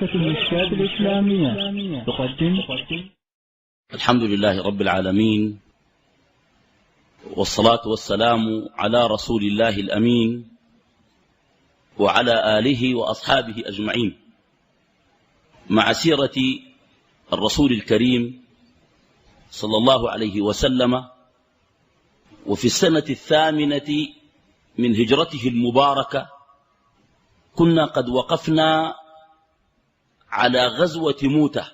شبكة المشكات الإسلامية تقدم. الحمد لله رب العالمين، والصلاة والسلام على رسول الله الأمين وعلى آله وأصحابه أجمعين، مع سيرة الرسول الكريم صلى الله عليه وسلم. وفي السنة 8 من هجرته المباركة كنا قد وقفنا على غزوة موتة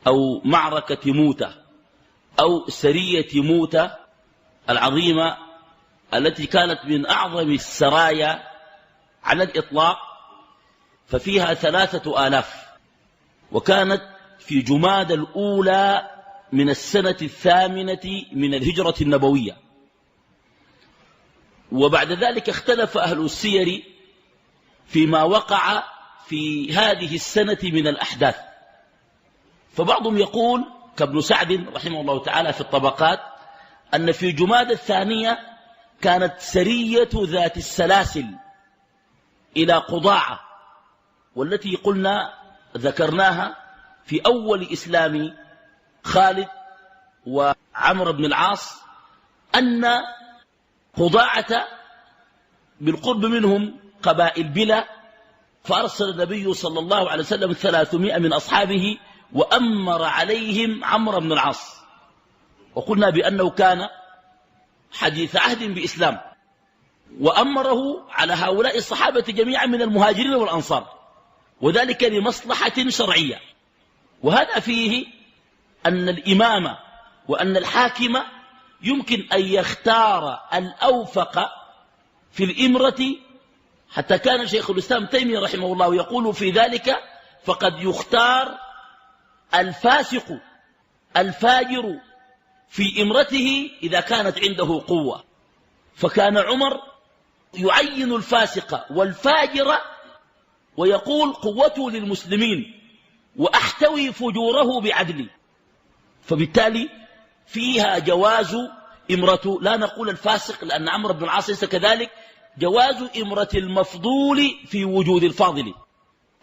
أو معركة موتة أو سرية موتة العظيمة، التي كانت من أعظم السرايا على الإطلاق، ففيها 3000، وكانت في جماد الأولى من السنة 8 من الهجرة النبوية. وبعد ذلك اختلف أهل السير فيما وقع في هذه السنة من الأحداث، فبعضهم يقول كابن سعد رحمه الله تعالى في الطبقات أن في جماد الثانية كانت سرية ذات السلاسل إلى قضاعة، والتي قلنا ذكرناها في أول إسلام خالد وعمر بن العاص، أن قضاعة بالقرب منهم قبائل بلا، فأرسل النبي صلى الله عليه وسلم 300 من أصحابه وأمر عليهم عمرو بن العاص، وقلنا بأنه كان حديث عهد بإسلام، وأمره على هؤلاء الصحابة جميعا من المهاجرين والأنصار، وذلك لمصلحة شرعية. وهذا فيه أن الإمام وأن الحاكم يمكن أن يختار الأوفق في الإمرة، حتى كان شيخ الإسلام تيمية رحمه الله يقول في ذلك: فقد يختار الفاسق الفاجر في إمرته إذا كانت عنده قوة، فكان عمر يعين الفاسق والفاجر ويقول: قوته للمسلمين وأحتوي فجوره بعدلي. فبالتالي فيها جواز إمرة، لا نقول الفاسق لأن عمرو بن العاص ليس كذلك، جواز إمرة المفضول في وجود الفاضل.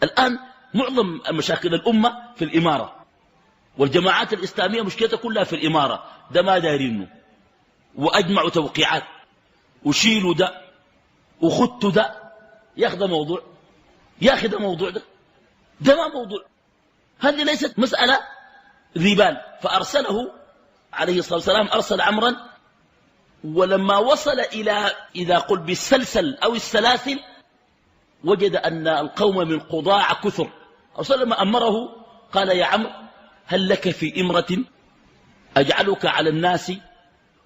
الآن معظم مشاكل الأمة في الإمارة، والجماعات الإسلامية مشكلتها كلها في الإمارة. ده ما دارينه، وأجمعوا توقيعات، وشيلوا ده وخدوا ده. يا أخي ده موضوع، يا أخي ده موضوع، ده ما موضوع. هذه ليست مسألة ذبال. فأرسله عليه الصلاة والسلام، أرسل عمرا، ولما وصل إلى إذا قل بالسلسل أو السلاسل وجد أن القوم من قضاع كثر. الرسول لما أمره قال: يا عمرو، هل لك في إمرة أجعلك على الناس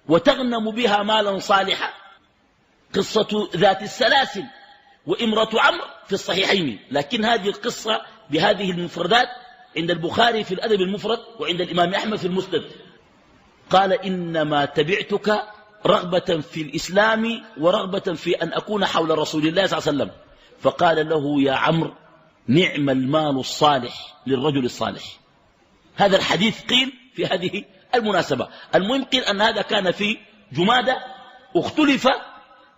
وتغنم بها مالا صالحا؟ قصة ذات السلاسل وإمرة عمرو في الصحيحين، لكن هذه القصة بهذه المفردات عند البخاري في الأدب المفرد، وعند الإمام أحمد في المسند. قال: إنما تبعتك رغبة في الإسلام ورغبة في أن أكون حول رسول الله صلى الله عليه وسلم. فقال له: يا عمرو، نعم المال الصالح للرجل الصالح. هذا الحديث قيل في هذه المناسبة. المهم قيل أن هذا كان في جمادة، اختلف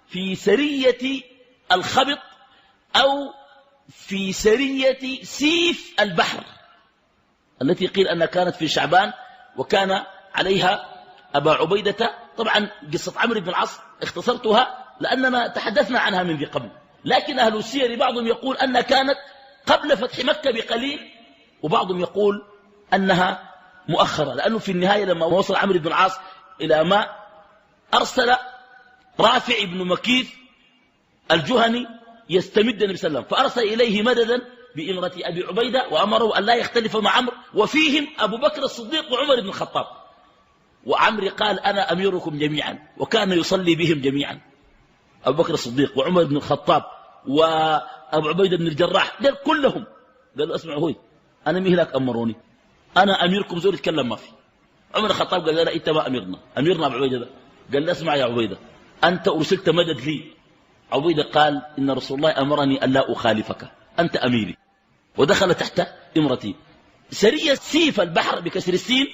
في سرية الخبط أو في سرية سيف البحر، التي قيل أنها كانت في شعبان، وكان عليها أبا عبيدة. طبعا قصة عمرو بن العاص اختصرتها لأننا تحدثنا عنها من ذي قبل، لكن أهل السير بعضهم يقول أنها كانت قبل فتح مكة بقليل، وبعضهم يقول أنها مؤخرة، لأنه في النهاية لما وصل عمرو بن العاص إلى ماء أرسل رافع بن مكيث الجهني يستمد النبي صلى الله عليه وسلم، فأرسل إليه مددا بإمرة أبي عبيدة، وأمره أن لا يختلف مع عمرو، وفيهم أبو بكر الصديق وعمر بن الخطاب. وعمرو قال: أنا أميركم جميعا، وكان يصلي بهم جميعا، أبو بكر الصديق وعمر بن الخطاب وأبو عبيدة بن الجراح، دول كلهم. قالوا: اسمعوا، هوي أنا مهلك أمروني، أنا أميركم، زور يتكلم ما في. عمر الخطاب قال: لا، أنت ما أميرنا أبو عبيدة ده. قال له: اسمع يا عبيدة، أنت أرسلت مدد لي. عبيدة قال: إن رسول الله أمرني أن لا أخالفك، أنت أميري، ودخل تحت إمرتي. سرية سيف البحر بكسر السين،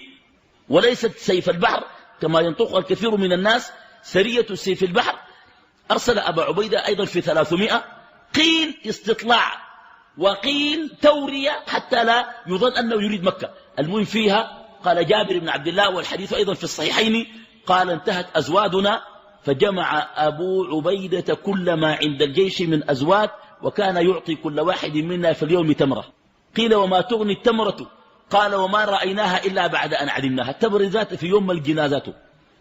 وليست سيف البحر كما ينطق الكثير من الناس، سرية سيف البحر. أرسل أبا عبيدة أيضا في 300. قيل استطلاع وقيل تورية حتى لا يظن أنه يريد مكة. المهم فيها قال جابر بن عبد الله، والحديث أيضا في الصحيحين، قال انتهت أزوادنا فجمع أبو عبيدة كل ما عند الجيش من أزواد، وكان يعطي كل واحد منا في اليوم تمرة. قيل وما تغني التمرة؟ قال وما رأيناها إلا بعد أن علمناها. التمر ذات في يوم الجنازات.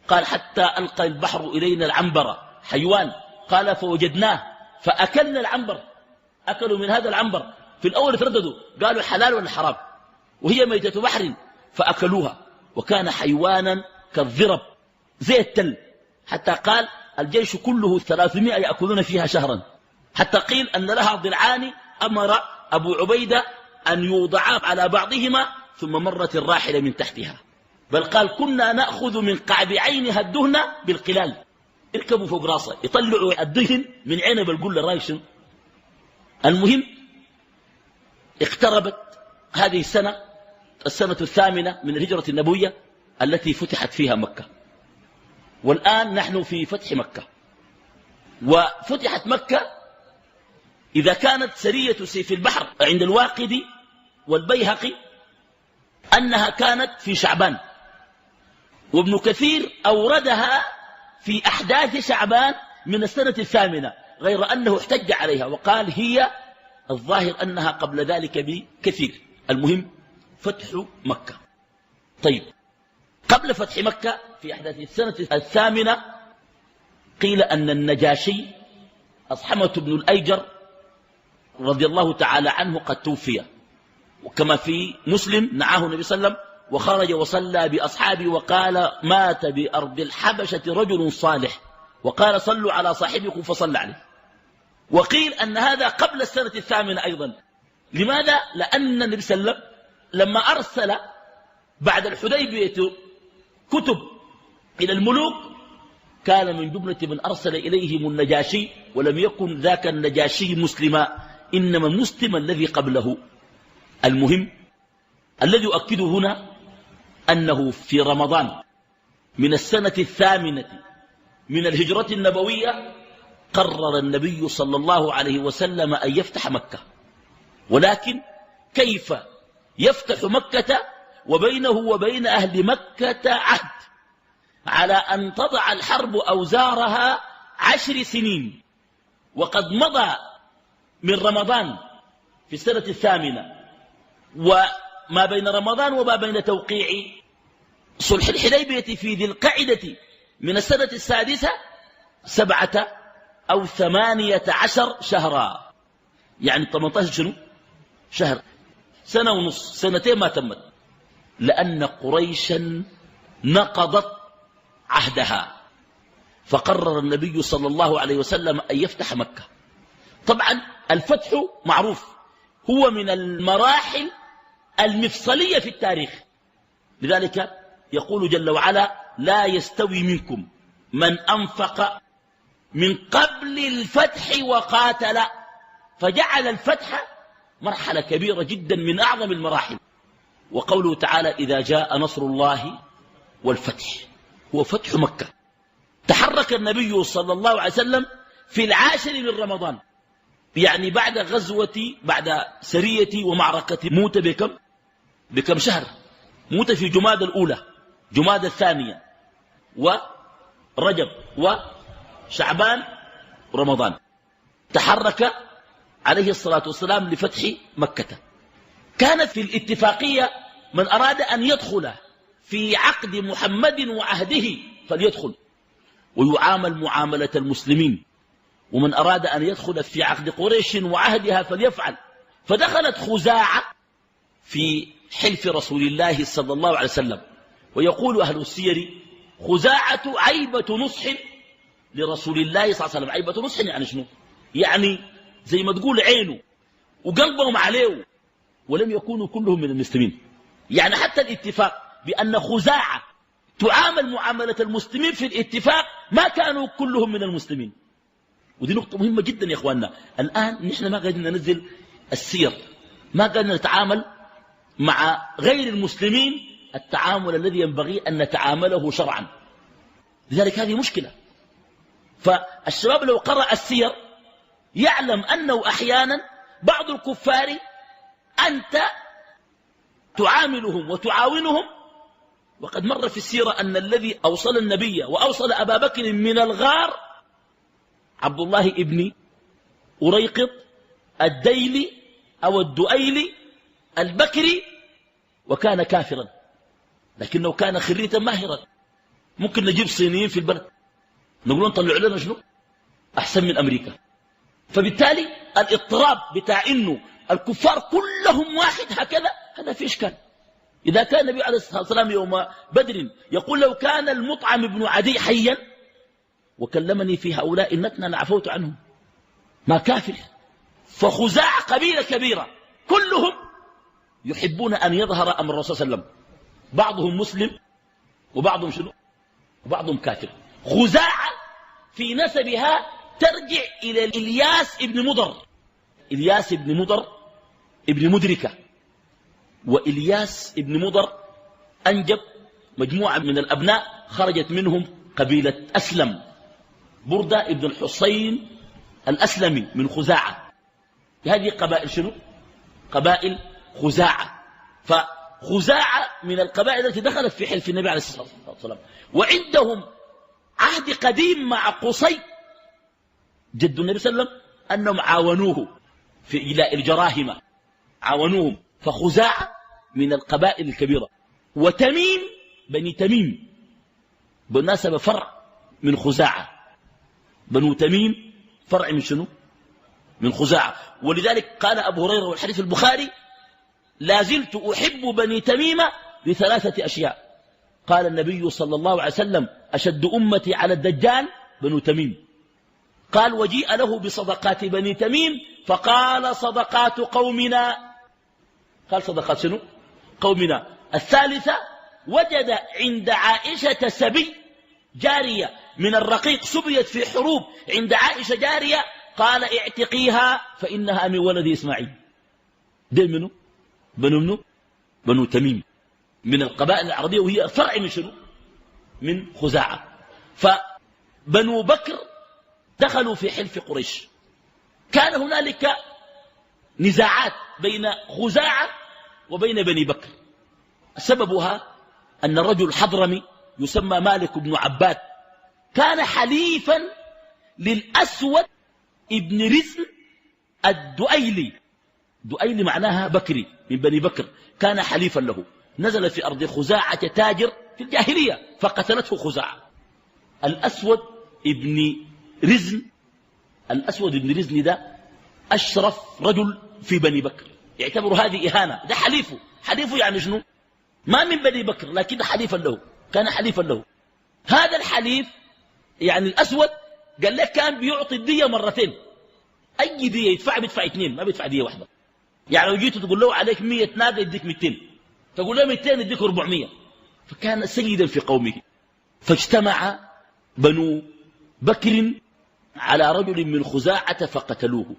قال حتى ألقى البحر إلينا العنبر حيوان، قال فوجدناه فأكلنا العنبر. أكلوا من هذا العنبر، في الأول ترددوا قالوا حلال ولا حرام، وهي ميتة بحر فأكلوها، وكان حيوانا كالضرب زي التل، حتى قال الجيش كله 300 يأكلون فيها شهرا، حتى قيل أن لها ضلعان أمر أبو عبيدة أن يوضعا على بعضهما ثم مرت الراحلة من تحتها. بل قال كنا نأخذ من قعب عينها الدهن بالقلال، اركبوا فوق راسه يطلعوا الدهن من عنب القلة رايشن. المهم اقتربت هذه السنة 8 من الهجرة النبوية التي فتحت فيها مكة، والآن نحن في فتح مكة. وفتحت مكة إذا كانت سرية سيف البحر عند الواقدي والبيهقي أنها كانت في شعبان، وابن كثير أوردها في أحداث شعبان من السنة 8، غير أنه احتج عليها وقال هي الظاهر أنها قبل ذلك بكثير. المهم فتح مكة. طيب قبل فتح مكة في أحداث السنة 8 قيل أن النجاشي أصحمة بن الأيجر رضي الله تعالى عنه قد توفي، وكما في مسلم نعاه النبي صلى الله عليه وسلم وخرج وصلى بأصحابه وقال مات بأرض الحبشة رجل صالح، وقال صلوا على صاحبكم فصلى عليه. وقيل أن هذا قبل السنة 8 أيضا. لماذا؟ لأن النبي صلى الله عليه وسلم لما أرسل بعد الحديبية كتب إلى الملوك كان من جملة من أرسل إليهم النجاشي، ولم يكن ذاك النجاشي مسلما، إنما المسلم الذي قبله. المهم الذي يؤكده هنا أنه في رمضان من السنة 8 من الهجرة النبوية قرر النبي صلى الله عليه وسلم أن يفتح مكة، ولكن كيف يفتح مكة وبينه وبين أهل مكة عهد على أن تضع الحرب أوزارها 10 سنين، وقد مضى من رمضان في السنة 8، وما بين رمضان وما بين توقيع صلح الحديبية في ذي القعدة من السنة 6 7 أو 18 شهرا، يعني 18 شنو شهر، سنة ونص، سنتين ما تمت، لأن قريشا نقضت عهدها. فقرر النبي صلى الله عليه وسلم أن يفتح مكة. طبعا الفتح معروف هو من المراحل المفصلية في التاريخ، لذلك يقول جل وعلا لا يستوي منكم من أنفق من قبل الفتح وقاتل، فجعل الفتح مرحلة كبيرة جدا من أعظم المراحل. وقوله تعالى إذا جاء نصر الله والفتح هو فتح مكة. تحرك النبي صلى الله عليه وسلم في 10 من رمضان، يعني بعد سرية ومعركة موتة بكم شهر. موتة في جماد الأولى، جماد الثانية، ورجب وشعبان ورمضان. تحرك عليه الصلاة والسلام لفتح مكة. كانت في الاتفاقية من أراد أن يدخل في عقد محمد وعهده فليدخل ويعامل معاملة المسلمين، ومن أراد أن يدخل في عقد قريش وعهدها فليفعل. فدخلت خزاعة في حلف رسول الله صلى الله عليه وسلم، ويقول أهل السير خزاعة عيبة نصح لرسول الله صلى الله عليه وسلم. عيبة نصح يعني شنو؟ يعني زي ما تقول عينه وقلبهم عليه، ولم يكونوا كلهم من المسلمين. يعني حتى الاتفاق بأن خزاعة تعامل معاملة المسلمين في الاتفاق ما كانوا كلهم من المسلمين. ودي نقطة مهمة جدا يا إخواننا. الآن نحن ما قادرين ننزل السير، ما قادرين نتعامل مع غير المسلمين التعامل الذي ينبغي أن نتعامله شرعا، لذلك هذه مشكلة. فالشباب لو قرأ السير يعلم أنه أحيانا بعض الكفار أنت تعاملهم وتعاونهم. وقد مر في السيرة أن الذي أوصل النبي وأوصل أبا بكر من الغار عبد الله ابن أريقط الديلي أو الدؤيلي البكري، وكان كافرا لكنه كان خريتا ماهرا. ممكن نجيب صينيين في البلد نقولون طلعوا لنا شنو أحسن من أمريكا. فبالتالي الاضطراب بتاع إنه الكفار كلهم واحد هكذا هذا في إشكال. إذا كان النبي عليه الصلاة والسلام يوم بدر يقول لو كان المطعم بن عدي حيا وكلمني في هؤلاء النتنة لعفوت عنهم، ما كافر. فخزاعة قبيلة كبيرة كلهم يحبون أن يظهر أمر الرسول صلى الله عليه وسلم، بعضهم مسلم وبعضهم شنو وبعضهم كافر. خزاعة في نسبها ترجع إلى إلياس ابن مضر، إلياس ابن مضر ابن مدركة. وإلياس ابن مضر أنجب مجموعة من الأبناء خرجت منهم قبيلة أسلم، بردة ابن الحصين الأسلمي من خزاعة. هذه قبائل شنو قبائل خزاعة. فخزاعة من القبائل التي دخلت في حلف النبي عليه الصلاة والسلام. وعندهم عهد قديم مع قصي جد النبي صلى الله عليه وسلم أنهم عاونوه في إيلاء الجراهم، عاونوهم. فخزاعة من القبائل الكبيرة. وتميم بني تميم بالمناسبة فرع من خزاعة، بنو تميم فرع من شنو من خزاعة. ولذلك قال أبو هريرة والحديث البخاري لا زلت أحب بني تميم لثلاثة أشياء. قال النبي صلى الله عليه وسلم أشد أمتي على الدجال بنو تميم. قال وجيء له بصدقات بني تميم فقال صدقات قومنا، قال صدقات شنو قومنا. الثالثة وجد عند عائشة سبي جارية من الرقيق سبيت في حروب، عند عائشة جارية قال اعتقيها فإنها من ولد إسماعيل. دي منه بنو تميم من القبائل العربية، وهي فرع من شنو من خزاعة. فبنو بكر دخلوا في حلف قريش. كان هنالك نزاعات بين خزاعة وبين بني بكر، سببها أن الرجل حضرمي يسمى مالك بن عباد كان حليفا للأسود ابن رزن الدؤيلي. دؤيلي معناها بكري من بني بكر، كان حليفا له. نزل في أرض خزاعة تاجر في الجاهلية فقتلته خزاعة. الأسود ابن رزن، الأسود ابن رزن ده أشرف رجل في بني بكر، يعتبر هذه إهانة. ده حليفه يعني شنو ما من بني بكر لكن حليفا له، كان حليفا له. هذا الحليف يعني الأسود قال لك كان بيعطي الدية مرتين، أي دية يدفع بيدفع 2، ما بيدفع دية واحدة. يعني لو جيت تقول له عليك 100 ناقة يديك 200، تقول له 200 يديك 400. فكان سيدا في قومه. فاجتمع بنو بكر على رجل من خزاعة فقتلوه.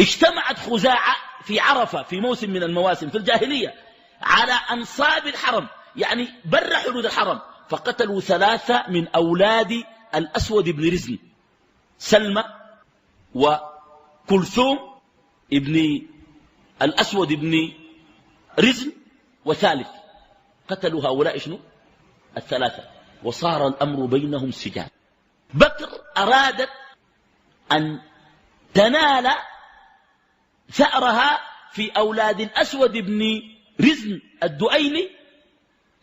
اجتمعت خزاعة في عرفة في موسم من المواسم في الجاهلية على أنصاب الحرم، يعني بر حدود الحرم، فقتلوا 3 من أولاد الأسود بن رزن، سلمى وكلثوم ابن الأسود بن رزن وثالث. قتلوا هؤلاء شنو 3، وصار الأمر بينهم سجال. بكر أرادت أن تنال ثأرها في أولاد الأسود بن رزن الدؤيلي،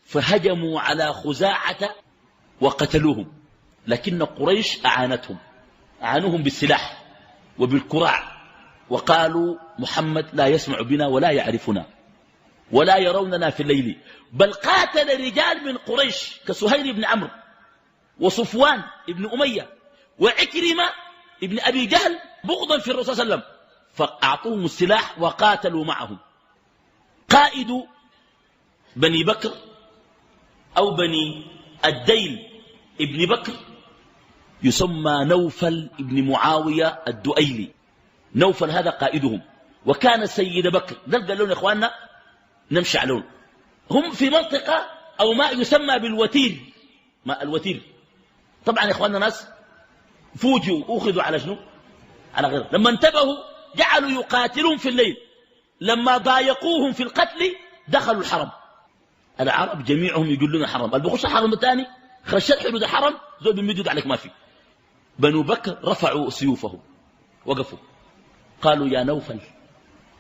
فهجموا على خزاعة وقتلوهم. لكن قريش أعانوهم بالسلاح وبالكراع، وقالوا محمد لا يسمع بنا ولا يعرفنا ولا يروننا في الليل. بل قاتل رجال من قريش كسهيل بن عمرو وصفوان بن أمية وعكرمة ابن أبي جهل بغضا في الرسول صلى الله عليه وسلم، فأعطوهم السلاح وقاتلوا معهم. قائد بني بكر أو بني الديل ابن بكر يسمى نوفل ابن معاوية الدؤيلي. نوفل هذا قائدهم، وكان سيد بكر. ده قال لهم يا إخواننا نمشي عليهم. هم في منطقة أو ما يسمى بالوتير، ما الوتير. طبعا يا إخواننا ناس فوجئوا أخذوا على شنو على غيره. لما انتبهوا جعلوا يقاتلون في الليل. لما ضايقوهم في القتل دخلوا الحرم. العرب جميعهم يقولون الحرم، اللي بيخش الحرم الثاني خشت حدود الحرم زول بيمدد عليك ما في. بنو بكر رفعوا سيوفهم وقفوا قالوا يا نوفل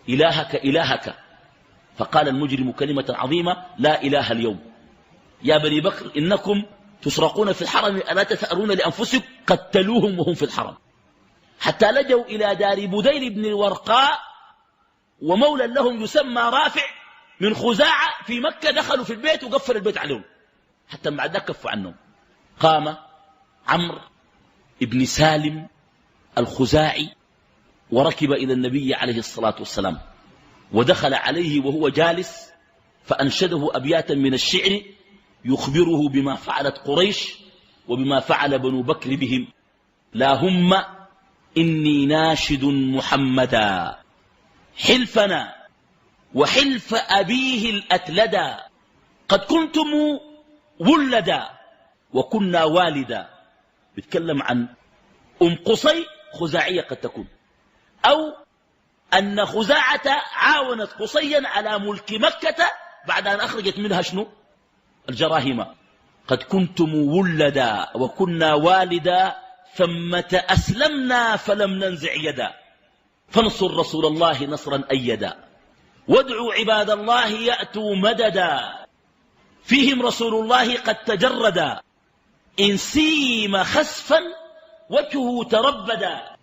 إلهك إلهك. فقال المجرم كلمة عظيمة لا إله اليوم. يا بني بكر إنكم تسرقون في الحرم ألا تثأرون لأنفسكم. قتلوهم وهم في الحرم حتى لجوا إلى دار بديل بن الورقاء ومولى لهم يسمى رافع من خزاعة في مكة. دخلوا في البيت وقفل البيت عليهم حتى بعد ذلك كفوا عنهم. قام عمرو ابن سالم الخزاعي وركب إلى النبي عليه الصلاة والسلام ودخل عليه وهو جالس فأنشده أبياتا من الشعر يخبره بما فعلت قريش وبما فعل بنو بكر بهم. لا هم إني ناشد محمدا حلفنا وحلف أبيه الأتلدا. قد كنتم ولدا وكنا والدا. بيتكلم عن قصي خزاعية قد تكون، أو أن خزاعة عاونت قصيا على ملك مكة بعد أن أخرجت منها شنو الجراهيم. قد كنتم ولدا وكنا والدا ثمة أسلمنا فلم ننزع يدا. فانصر رسول الله نصرا أيدا وادعوا عباد الله يأتوا مددا. فيهم رسول الله قد تجردا إن سيم خسفا وجهه تربدا.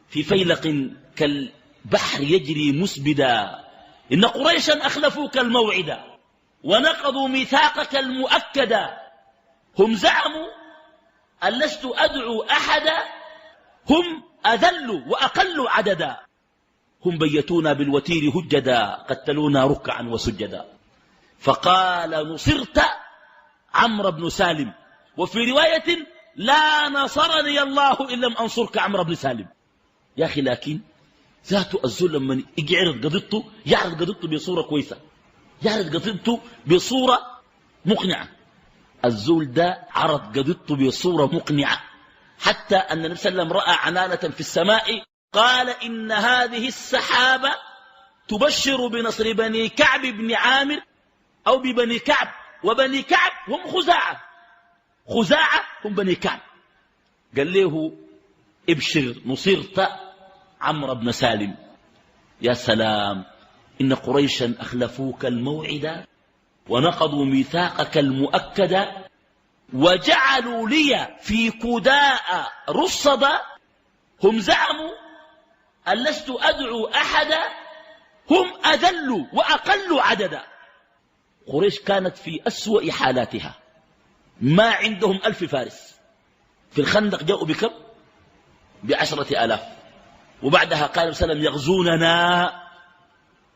في فيلق كالبحر يجري مسبدا. إن قريشا أخلفوك الموعدا ونقضوا ميثاقك المؤكدا. هم زعموا أن لست أدعو أحدا هم أذل وأقل عددا. هم بيتونا بالوتير هجدا قتلونا ركعا وسجدا. فقال نصرت عمرو بن سالم. وفي رواية لا نصرني الله إن لم أنصرك عمرو بن سالم. يا أخي لكن ذاته الزول لما يعرض قضيته يعرض قضيته بصورة كويسة، يعرض قضيته بصورة مقنعة. الزول ده عرض قضيته بصورة مقنعة حتى أن النبي صلى الله عليه وسلم رأى عنانة في السماء قال إن هذه السحابة تبشر بنصر بني كعب بن عامر أو ببني كعب. وبني كعب هم خزاعة، خزاعة هم بني كعب. قال له ابشر نصرت عمرو بن سالم. يا سلام، إن قريشا أخلفوك الموعد ونقضوا ميثاقك المؤكد وجعلوا لي في كداء رصدا. هم زعموا أن لست أدعو أحدا هم أذل وأقل عددا. قريش كانت في أسوأ حالاتها، ما عندهم 1000 فارس. في الخندق جاءوا بكم؟ ب10,000. وبعدها قال صلى الله عليه وسلم يغزوننا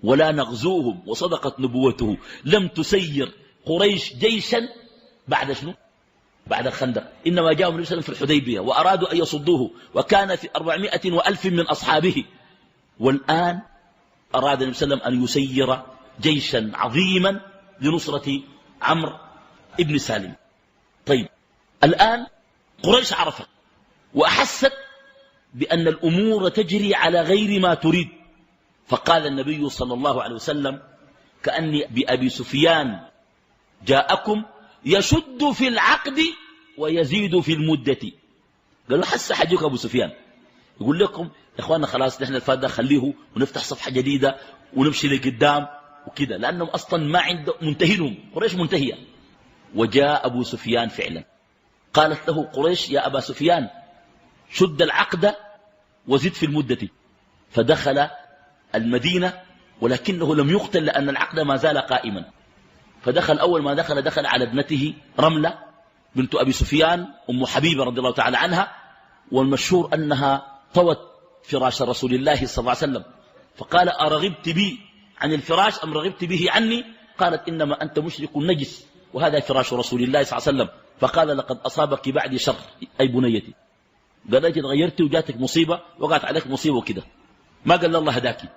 ولا نغزوهم. وصدقت نبوته لم تسير قريش جيشا بعد شنو؟ بعد الخندق. إنما جاءوا النبي صلى الله عليه وسلم في الحديبية وأرادوا أن يصدوه وكان في 400,000 من أصحابه. والآن أراد النبي صلى الله عليه وسلم أن يسير جيشا عظيما لنصرة عمرو ابن سالم. طيب الآن قريش عرفت وأحست بأن الأمور تجري على غير ما تريد. فقال النبي صلى الله عليه وسلم كأني بأبي سفيان جاءكم يشد في العقد ويزيد في المدة. قالوا حس حجيك أبو سفيان يقول لكم يا إخواننا خلاص نحن الفات ده خليه ونفتح صفحة جديدة ونمشي لقدام وكذا، لأنهم أصلا ما عنده منتهينهم، قريش منتهية. وجاء أبو سفيان فعلا. قالت له قريش يا أبا سفيان شد العقد وزد في المدة. فدخل المدينة ولكنه لم يقتل لأن العقد ما زال قائما. فدخل أول ما دخل على ابنته رملة بنت أبي سفيان أم حبيبة رضي الله تعالى عنها، والمشهور أنها طوت فراش رسول الله صلى الله عليه وسلم. فقال أرغبت بي عن الفراش أم رغبت به عني؟ قالت إنما أنت مشرك نجس وهذا فراش رسول الله صلى الله عليه وسلم. فقال لقد أصابك بعد شر أي بنيتي. قال لك تغيرت وجاتك مصيبة وقعت عليك مصيبة كده، ما قال الله هداكي.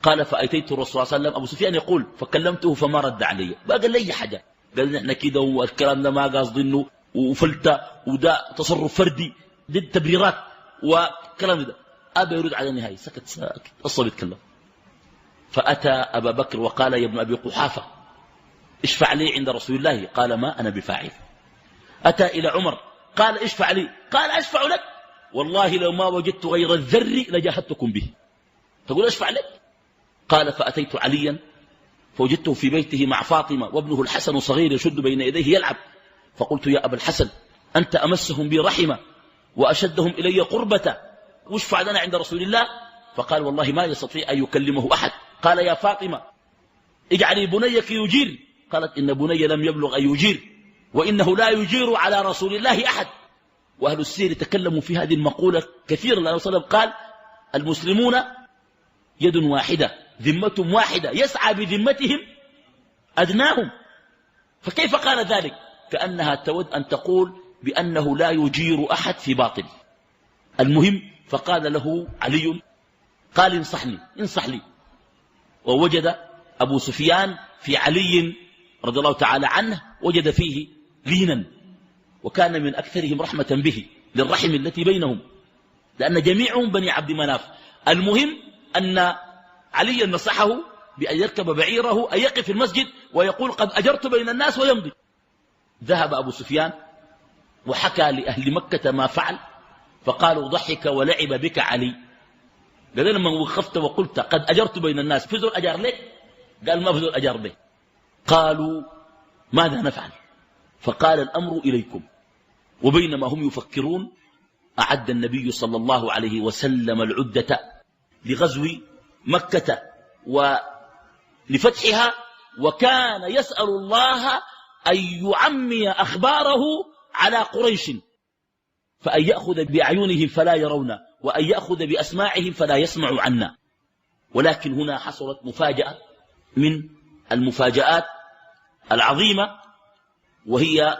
قال فأتيت الرسول صلى الله عليه وسلم. أبو سفيان يقول فكلمته فما رد علي، ما قال لي حاجة، قال نحن كده والكلام ده ما قاصدينه وفلتة وده تصرف فردي، دي تبريرات وكلام ده. أبا يرد على النهاية، سكت ساكت أصلا يتكلم. فأتى أبا بكر وقال يا ابن أبي قحافة اشفع لي عند رسول الله، قال ما أنا بفاعل. أتى إلى عمر قال اشفع لي، قال أشفع لك والله لو ما وجدت غير الذر لجاهدتكم به، تقول أشفع لك؟ قال فأتيت عليا فوجدته في بيته مع فاطمة وابنه الحسن صغير يشد بين يديه يلعب، فقلت يا أبا الحسن أنت أمسهم بي رحمة وأشدهم إلي قربة، واشفع لنا عند رسول الله. فقال والله ما يستطيع أن يكلمه أحد. قال يا فاطمة اجعلي بنيك يجير، قالت إن بني لم يبلغ أن يجير وإنه لا يجير على رسول الله أحد. وأهل السير تكلموا في هذه المقولة كثيرا، لأنه صلى الله عليه وسلم قال المسلمون يد واحدة ذمة واحدة يسعى بذمتهم أدناهم. فكيف قال ذلك؟ كأنها تود أن تقول بأنه لا يجير أحد في باطل. المهم فقال له علي قال انصح لي. ووجد أبو سفيان في علي رضي الله تعالى عنه وجد فيه لينا، وكان من أكثرهم رحمة به للرحم التي بينهم، لأن جميعهم بني عبد مناف. المهم أن علي نصحه بأن يركب بعيره أن يقف في المسجد ويقول قد أجرت بين الناس ويمضي. ذهب أبو سفيان وحكى لأهل مكة ما فعل، فقالوا ضحك ولعب بك علي. قال لما وقفت وقلت قد أجرت بين الناس في زول أجار لك؟ قال ما في زول أجار به. قالوا ماذا نفعل؟ فقال الأمر إليكم. وبينما هم يفكرون أعد النبي صلى الله عليه وسلم العدة لغزو مكة ولفتحها، وكان يسأل الله أن يعمي أخباره على قريش، فأن يأخذ بأعينهم فلا يرون وأن يأخذ بأسماعهم فلا يسمعوا عنا. ولكن هنا حصلت مفاجأة من المفاجآت العظيمة، وهي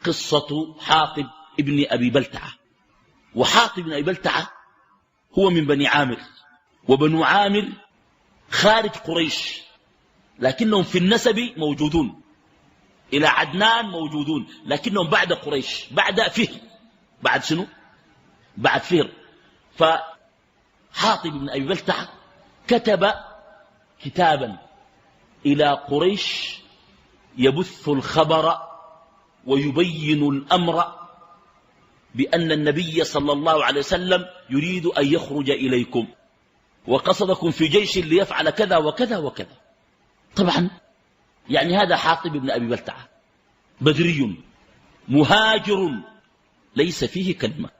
قصة حاطب ابن أبي بلتعة. وحاطب ابن أبي بلتعة هو من بني عامر، وبنو عامر خارج قريش، لكنهم في النسب موجودون، إلى عدنان موجودون، لكنهم بعد قريش، بعد فهر. بعد شنو؟ بعد فهر. فحاطب بن أبي بلتعة كتب كتابا إلى قريش يبث الخبر ويبين الأمر بأن النبي صلى الله عليه وسلم يريد أن يخرج إليكم وقصدكم في جيش ليفعل كذا وكذا وكذا. طبعا يعني هذا حاطب بن أبي بلتعة بدري مهاجر ليس فيه كلمة،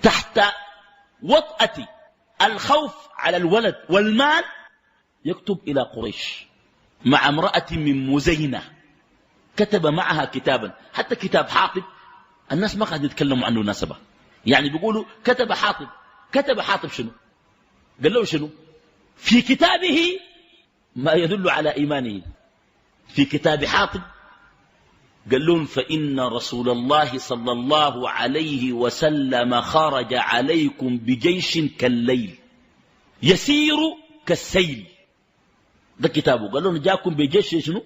تحت وطأة الخوف على الولد والمال يكتب إلى قريش مع امرأة من مزينة، كتب معها كتابا. حتى كتاب حاطب الناس ما قاعد يتكلموا عنه ناسبة، يعني بيقولوا كتب حاطب. كتب حاطب شنو؟ قال له شنو؟ في كتابه ما يدل على إيمانه. في كتاب حاطب قال لهم فإن رسول الله صلى الله عليه وسلم خرج عليكم بجيش كالليل يسير كالسيل. ده كتابه. قال لهم جاكم بجيش شنو؟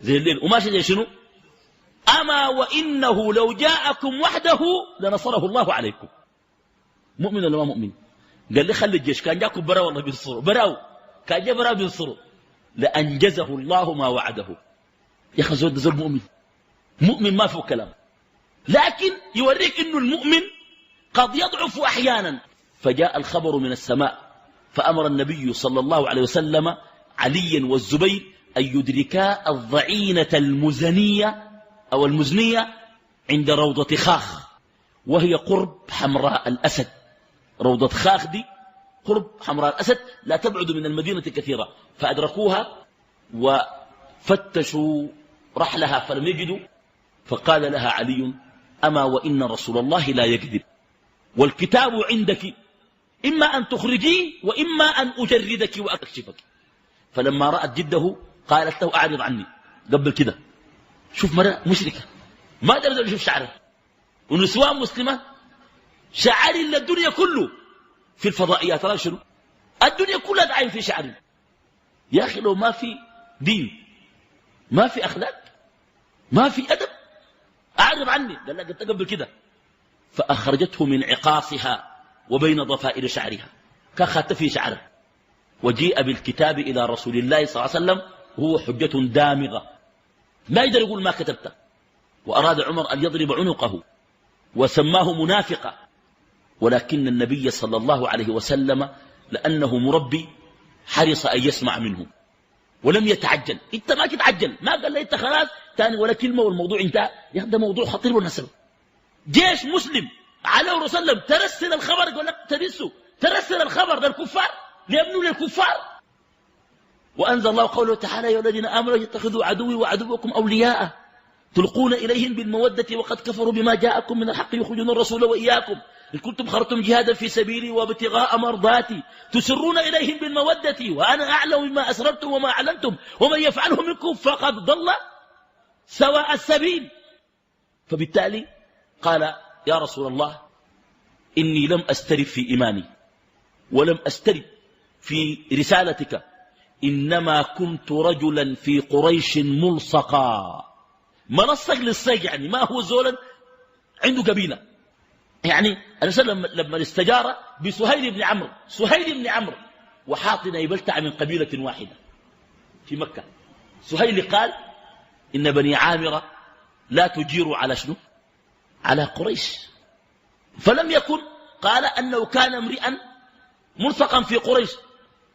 زي الليل وماشي زي شنو؟ أما وإنه لو جاءكم وحده لنصره الله عليكم. مؤمن ولا ما مؤمن؟ قال لي خلي الجيش كان جاكم برا والله بينصروا، براو كان جاء برا بينصروا لأنجزه الله ما وعده. يا أخي زود زول مؤمن، مؤمن ما فيه كلام، لكن يوريك إنه المؤمن قد يضعف أحيانا. فجاء الخبر من السماء فأمر النبي صلى الله عليه وسلم عليا والزبير أن يدركا الضعينة المزنية أو المزنية عند روضة خاخ، وهي قرب حمراء الأسد. روضة خاخ دي قرب حمراء الأسد، لا تبعد من المدينة كثيرا. فأدركوها وفتشوا رحلها فلم يجدوا، فقال لها علي أما وإن رسول الله لا يكذب والكتاب عندك، إما أن تخرجيه وإما أن أجردك وأكشفك. فلما رأت جده قالت له أعرض عني. قبل كده شوف مرة مشركة ما تقدر تشوف شعرها، ونسوان مسلمة شعر إلا الدنيا كله في الفضائيات. ترى شنو الدنيا كلها تعين في شعر. يا أخي لو ما في دين، ما في أخلاق، ما في أدب، أعرض عني. قال لها قلت قبل كده. فأخرجته من عقاصها وبين ضفائر شعرها، كخات في شعره. وجيء بالكتاب إلى رسول الله صلى الله عليه وسلم وهو حجة دامغة ما يقدر يقول ما كتبت. وأراد عمر أن يضرب عنقه وسماه منافقا، ولكن النبي صلى الله عليه وسلم لأنه مربي حرص أن يسمع منه ولم يتعجل. انت ما تتعجل، ما قال لي انت خلاص تاني ولا كلمة والموضوع انتهى. يا ده موضوع خطير والنسب. جيش مسلم على الرسول صلى الله عليه وسلم ترسل الخبر، يقول لك ترسل الخبر للكفار ليبنوا للكفار. وأنزل الله قوله تعالى: يا الذين آمنوا يتخذوا عدوي وعدوكم أولياء تلقون إليهم بالمودة وقد كفروا بما جاءكم من الحق يخرجون الرسول وإياكم إن كنتم خرجتم جهادا في سبيلي وابتغاء مرضاتي تسرون إليهم بالمودة وأنا أعلم بما أسررتم وما أعلنتم ومن يفعله منكم فقد ضل سواء السبيل. فبالتالي قال: يا رسول الله إني لم أسترب في إيماني ولم أسترب في رسالتك، إنما كنت رجلا في قريش ملصقا. منصق للصيق، يعني ما هو زولا عنده قبيلة. يعني الرسول لما استجار بسهيل بن عمرو، سهيل بن عمرو وحاطنا يبلتع من قبيلة واحدة في مكة. سهيل قال: إن بني عامر لا تجير على شنو؟ على قريش. فلم يكن قال أنه كان امرئا ملصقا في قريش،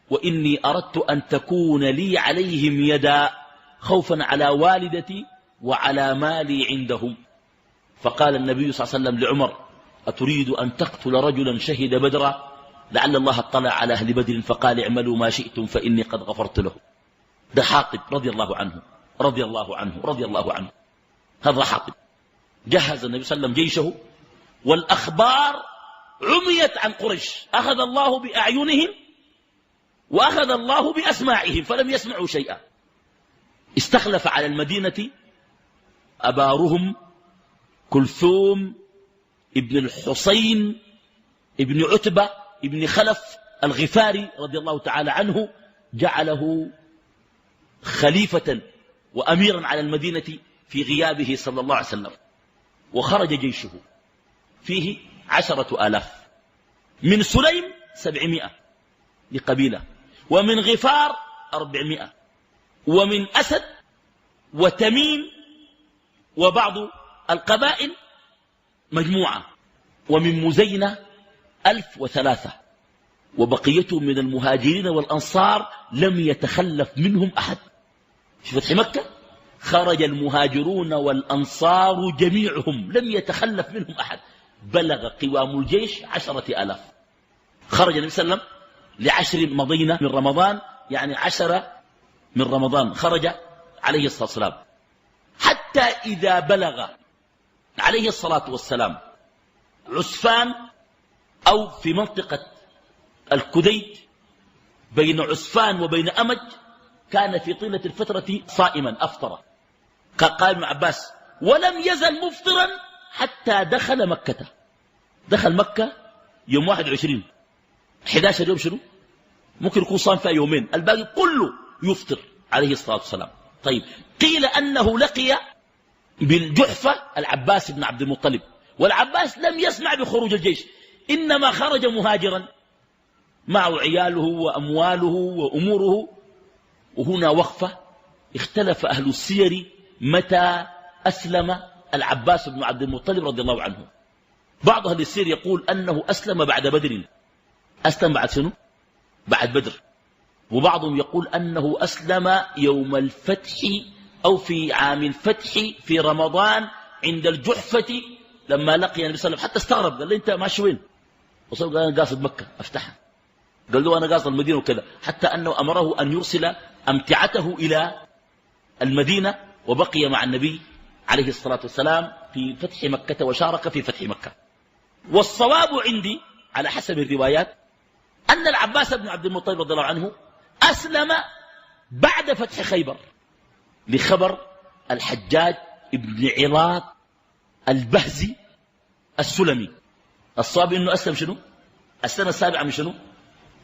وإني أردت أن تكون لي عليهم يدا خوفا على والدتي وعلى مالي عندهم. فقال النبي صلى الله عليه وسلم لعمر: أتريد أن تقتل رجلا شهد بدرا؟ لعل الله اطلع على أهل بدر فقال: اعملوا ما شئتم فإني قد غفرت له. ده حاطب رضي الله عنه رضي الله عنه رضي الله عنه. هذا حاطب جهز النبي صلى الله عليه وسلم جيشه، والأخبار عميت عن قريش، أخذ الله بأعينهم وأخذ الله بأسماعهم فلم يسمعوا شيئا. استخلف على المدينة أبارهم كلثوم ابن الحصين ابن عتبة ابن خلف الغفاري رضي الله تعالى عنه، جعله خليفة وأميرا على المدينة في غيابه صلى الله عليه وسلم. وخرج جيشه فيه 10,000، من سليم 700 لقبيلة، ومن غفار 400، ومن أسد وتميم وبعض القبائل مجموعة، ومن مزينة 1003، وبقيتهم من المهاجرين والأنصار لم يتخلف منهم أحد. في فتح مكة خرج المهاجرون والأنصار جميعهم لم يتخلف منهم أحد، بلغ قوام الجيش 10,000. خرج النبي صلى الله عليه وسلم ل10 مضينة من رمضان، يعني 10 من رمضان خرج عليه الصلاة والسلام، حتى إذا بلغ عليه الصلاة والسلام عسفان أو في منطقة الكديد بين عسفان وبين أمج، كان في طيلة الفترة صائما أفطر. قال ابن عباس: ولم يزل مفطرا حتى دخل مكة. دخل مكة يوم 21، 11 يوم شنو؟ ممكن يكون صام فيها يومين، الباقي كله يفطر عليه الصلاة والسلام. طيب، قيل أنه لقي بالجحفة العباس بن عبد المطلب، والعباس لم يسمع بخروج الجيش، إنما خرج مهاجرا معه عياله وأمواله وأموره. وهنا وقفة، اختلف أهل السير متى أسلم العباس بن عبد المطلب رضي الله عنه. بعض أهل السير يقول أنه أسلم بعد بدر. أسلم بعد شنو؟ بعد بدر. وبعضهم يقول أنه أسلم يوم الفتح أو في عام الفتح في رمضان عند الجحفة، لما لقي النبي صلى الله عليه وسلم حتى استغرب، قال له: أنت ماشي وين؟ وصل قال: أنا قاصد مكة أفتحها. قال له: أنا قاصد المدينة وكذا، حتى أنه أمره أن يرسل أمتعته إلى المدينة، وبقي مع النبي عليه الصلاة والسلام في فتح مكة وشارك في فتح مكة. والصواب عندي على حسب الروايات أن العباس بن عبد المطلب رضي الله عنه أسلم بعد فتح خيبر لخبر الحجاج ابن علاط البهزي السلمي. الصواب أنه أسلم شنو؟ السنة السابعة من شنو؟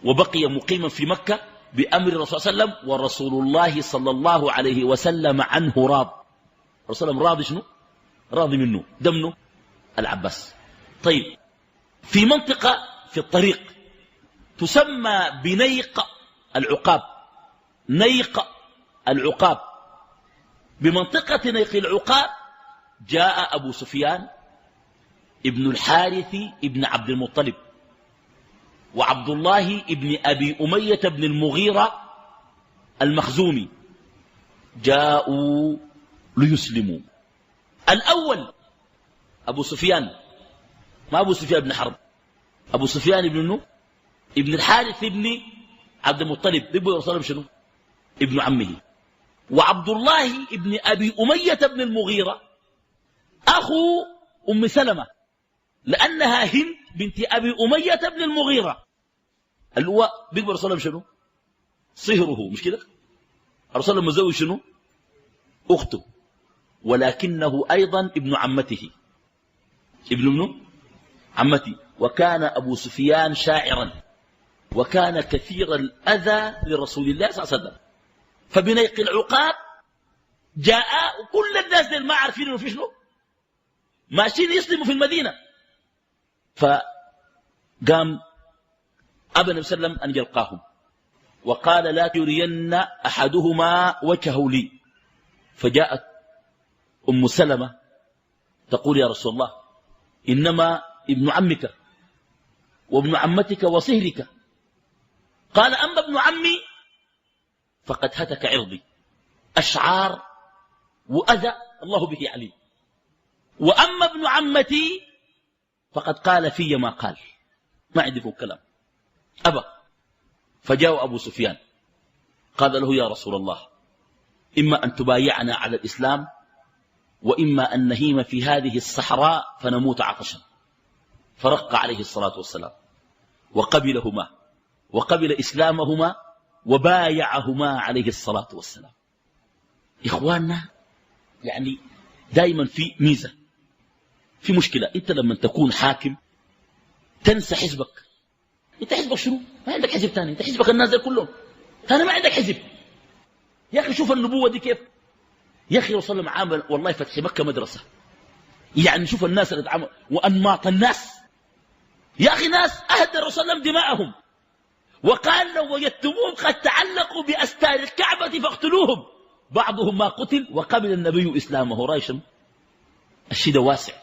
وبقي مقيما في مكة بأمر الرسول صلى الله عليه وسلم، ورسول الله صلى الله عليه وسلم عنه راض. الرسول صلى الله عليه وسلم راضي شنو؟ راضي منه، دمنه العباس. طيب، في منطقة في الطريق تسمى بنيق العقاب. نيق العقاب. بمنطقة نيق العقاب جاء أبو سفيان ابن الحارث ابن عبد المطلب وعبد الله ابن أبي أمية بن المغيرة المخزومي، جاءوا ليسلموا. الأول أبو سفيان، ما أبو سفيان بن حرب، أبو سفيان ابن الحارث ابن عبد المطلب، ابن رسول شنو؟ ابن عمه. وعبد الله ابن أبي أمية بن المغيرة أخو أم سلمة، لأنها هند بنت أبي أمية بن المغيرة، اللي هو بيقبل رسول الله شنو؟ صهره، مش كده؟ الرسول الله مزوج شنو؟ أخته، ولكنه أيضا ابن عمته، ابن عمته. وكان أبو سفيان شاعرا، وكان كثير الأذى لرسول الله صلى الله عليه وسلم. فبنيق العقاب جاء وكل الناس دي ما عارفين انه في شنو، ماشيين يسلموا في المدينة. فقام أبا النبي صلى الله عليه وسلم أن يلقاهم وقال لا يرين أحدهما وجهه لي. فجاءت أم سلمة تقول يا رسول الله إنما ابن عمك وابن عمتك وصهرك. قال أما ابن عمي فقد هتك عرضي، أشعار وأذى الله به عليم، وأما ابن عمتي فقد قال في ما قال، ما عندكم كلام. أبى. فجاء أبو سفيان قال له يا رسول الله إما أن تبايعنا على الإسلام وإما أن نهيم في هذه الصحراء فنموت عطشا. فرق عليه الصلاة والسلام وقبلهما وقبل إسلامهما وبايعهما عليه الصلاة والسلام. إخواننا، يعني دائما في ميزة، في مشكلة. أنت لما تكون حاكم تنسى حزبك. أنت حزبك شنو؟ ما عندك حزب تاني، أنت حزبك الناس دول كلهم، تاني ما عندك حزب. يا أخي شوف النبوة دي كيف. يا أخي رسول الله عامل والله فتح مكة مدرسة، يعني شوف الناس اللي اتعامل وأنماط الناس. يا أخي ناس أهدى الرسول الله دماءهم، وقال لو وجدتموهم قد تعلقوا بأستار الكعبة فاقتلوهم. بعضهم ما قتل وقبل النبي إسلامه. رايشم الشيء ده واسع.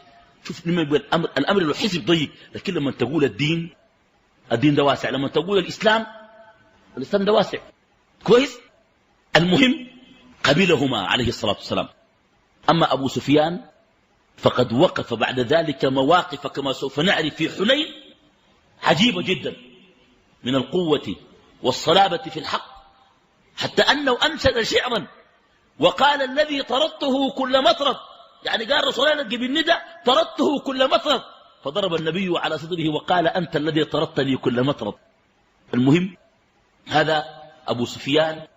شوف لما يقول الأمر له حزب ضيق، لكن لما تقول الدين ده واسع. لما تقول الإسلام ده واسع كويس. المهم قبلهما عليه الصلاة والسلام. أما أبو سفيان فقد وقف بعد ذلك مواقف كما سوف نعرف في حنين عجيبة جدا من القوة والصلابة في الحق، حتى أنه أنشد شعرا وقال الذي طردته كل مطرد، يعني قال رسول الله بالندى طردته كل مطرد، فضرب النبي على صدره وقال أنت الذي طردتني كل مطرد. المهم هذا أبو سفيان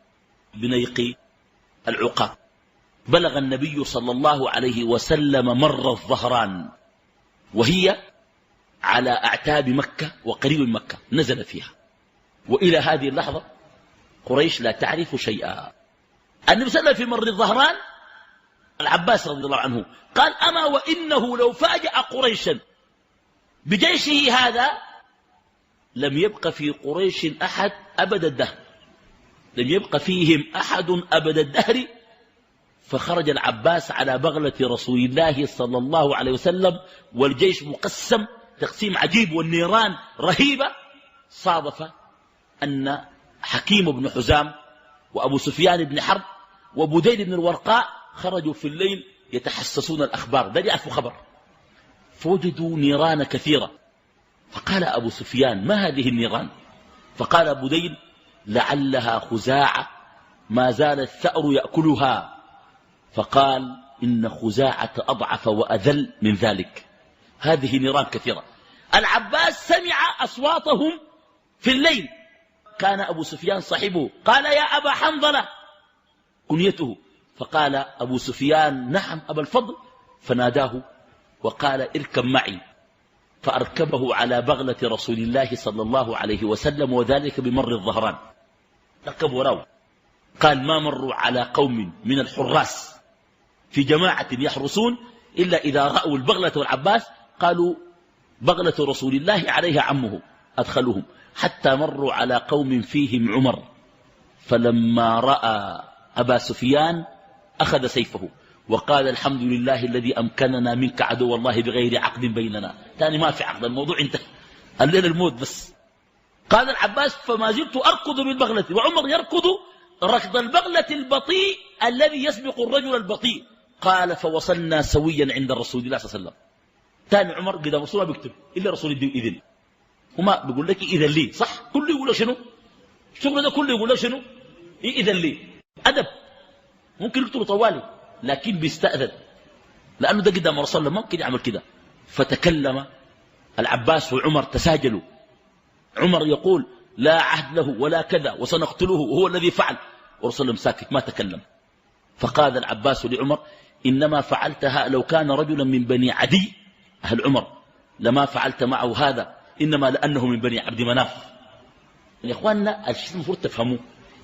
بنيق العقاب. بلغ النبي صلى الله عليه وسلم مر الظهران، وهي على أعتاب مكة وقريب من مكة، نزل فيها. وإلى هذه اللحظة قريش لا تعرف شيئا. النبي صلى الله عليه وسلم في مر الظهران العباس رضي الله عنه قال أما وإنه لو فاجأ قريشا بجيشه هذا لم يبق في قريش أحد أبد الدهر، لم يبق فيهم أحد أبد الدهر. فخرج العباس على بغلة رسول الله صلى الله عليه وسلم والجيش مقسم تقسيم عجيب والنيران رهيبة. صادف أن حكيم بن حزام وأبو سفيان بن حرب وبديل بن الورقاء خرجوا في الليل يتحسسون الأخبار، ده يعرفوا خبر، فوجدوا نيران كثيرة. فقال أبو سفيان ما هذه النيران؟ فقال بديل لعلها خزاعة ما زال الثأر يأكلها. فقال إن خزاعة أضعف وأذل من ذلك، هذه نيران كثيرة. العباس سمع أصواتهم في الليل، كان أبو سفيان صاحبه، قال يا أبا حنظلة كنيته، فقال أبو سفيان نعم أبا الفضل، فناداه وقال اركب معي، فأركبه على بغلة رسول الله صلى الله عليه وسلم، وذلك بمر الظهران. ركب وراه. قال ما مروا على قوم من الحراس في جماعة يحرسون إلا إذا رأوا البغلة والعباس قالوا بغلة رسول الله عليها عمه، أدخلهم حتى مروا على قوم فيهم عمر، فلما رأى أبا سفيان أخذ سيفه وقال الحمد لله الذي أمكننا منك عدو الله بغير عقد بيننا. ثاني ما في عقد، الموضوع انتهى، الليل الموت بس. قال العباس فما زلت أركض بالبغلة وعمر يركض ركض البغلة البطيء الذي يسبق الرجل البطيء. قال فوصلنا سويا عند رسول الله صلى الله عليه وسلم. ثاني عمر قدام رسول الله بيكتب إلا رسول الله إذن، وما بيقول لك إذن لي، صح؟ كله يقول لك شنو الشغل ده، كله يقول لك شنو إذن لي. أدب ممكن يكتبوا طوالي لكن بيستأذن، لأنه ده قدام رسول الله ممكن يعمل كده. فتكلم العباس وعمر تساجلوا. عمر يقول لا عهد له ولا كذا وسنقتله وهو الذي فعل، ورسول الله ساكت ما تكلم. فقال العباس لعمر إنما فعلتها لو كان رجلا من بني عدي أهل عمر لما فعلت معه هذا، إنما لأنه من بني عبد مناف. يا إخواننا الشيء المفروض تفهموه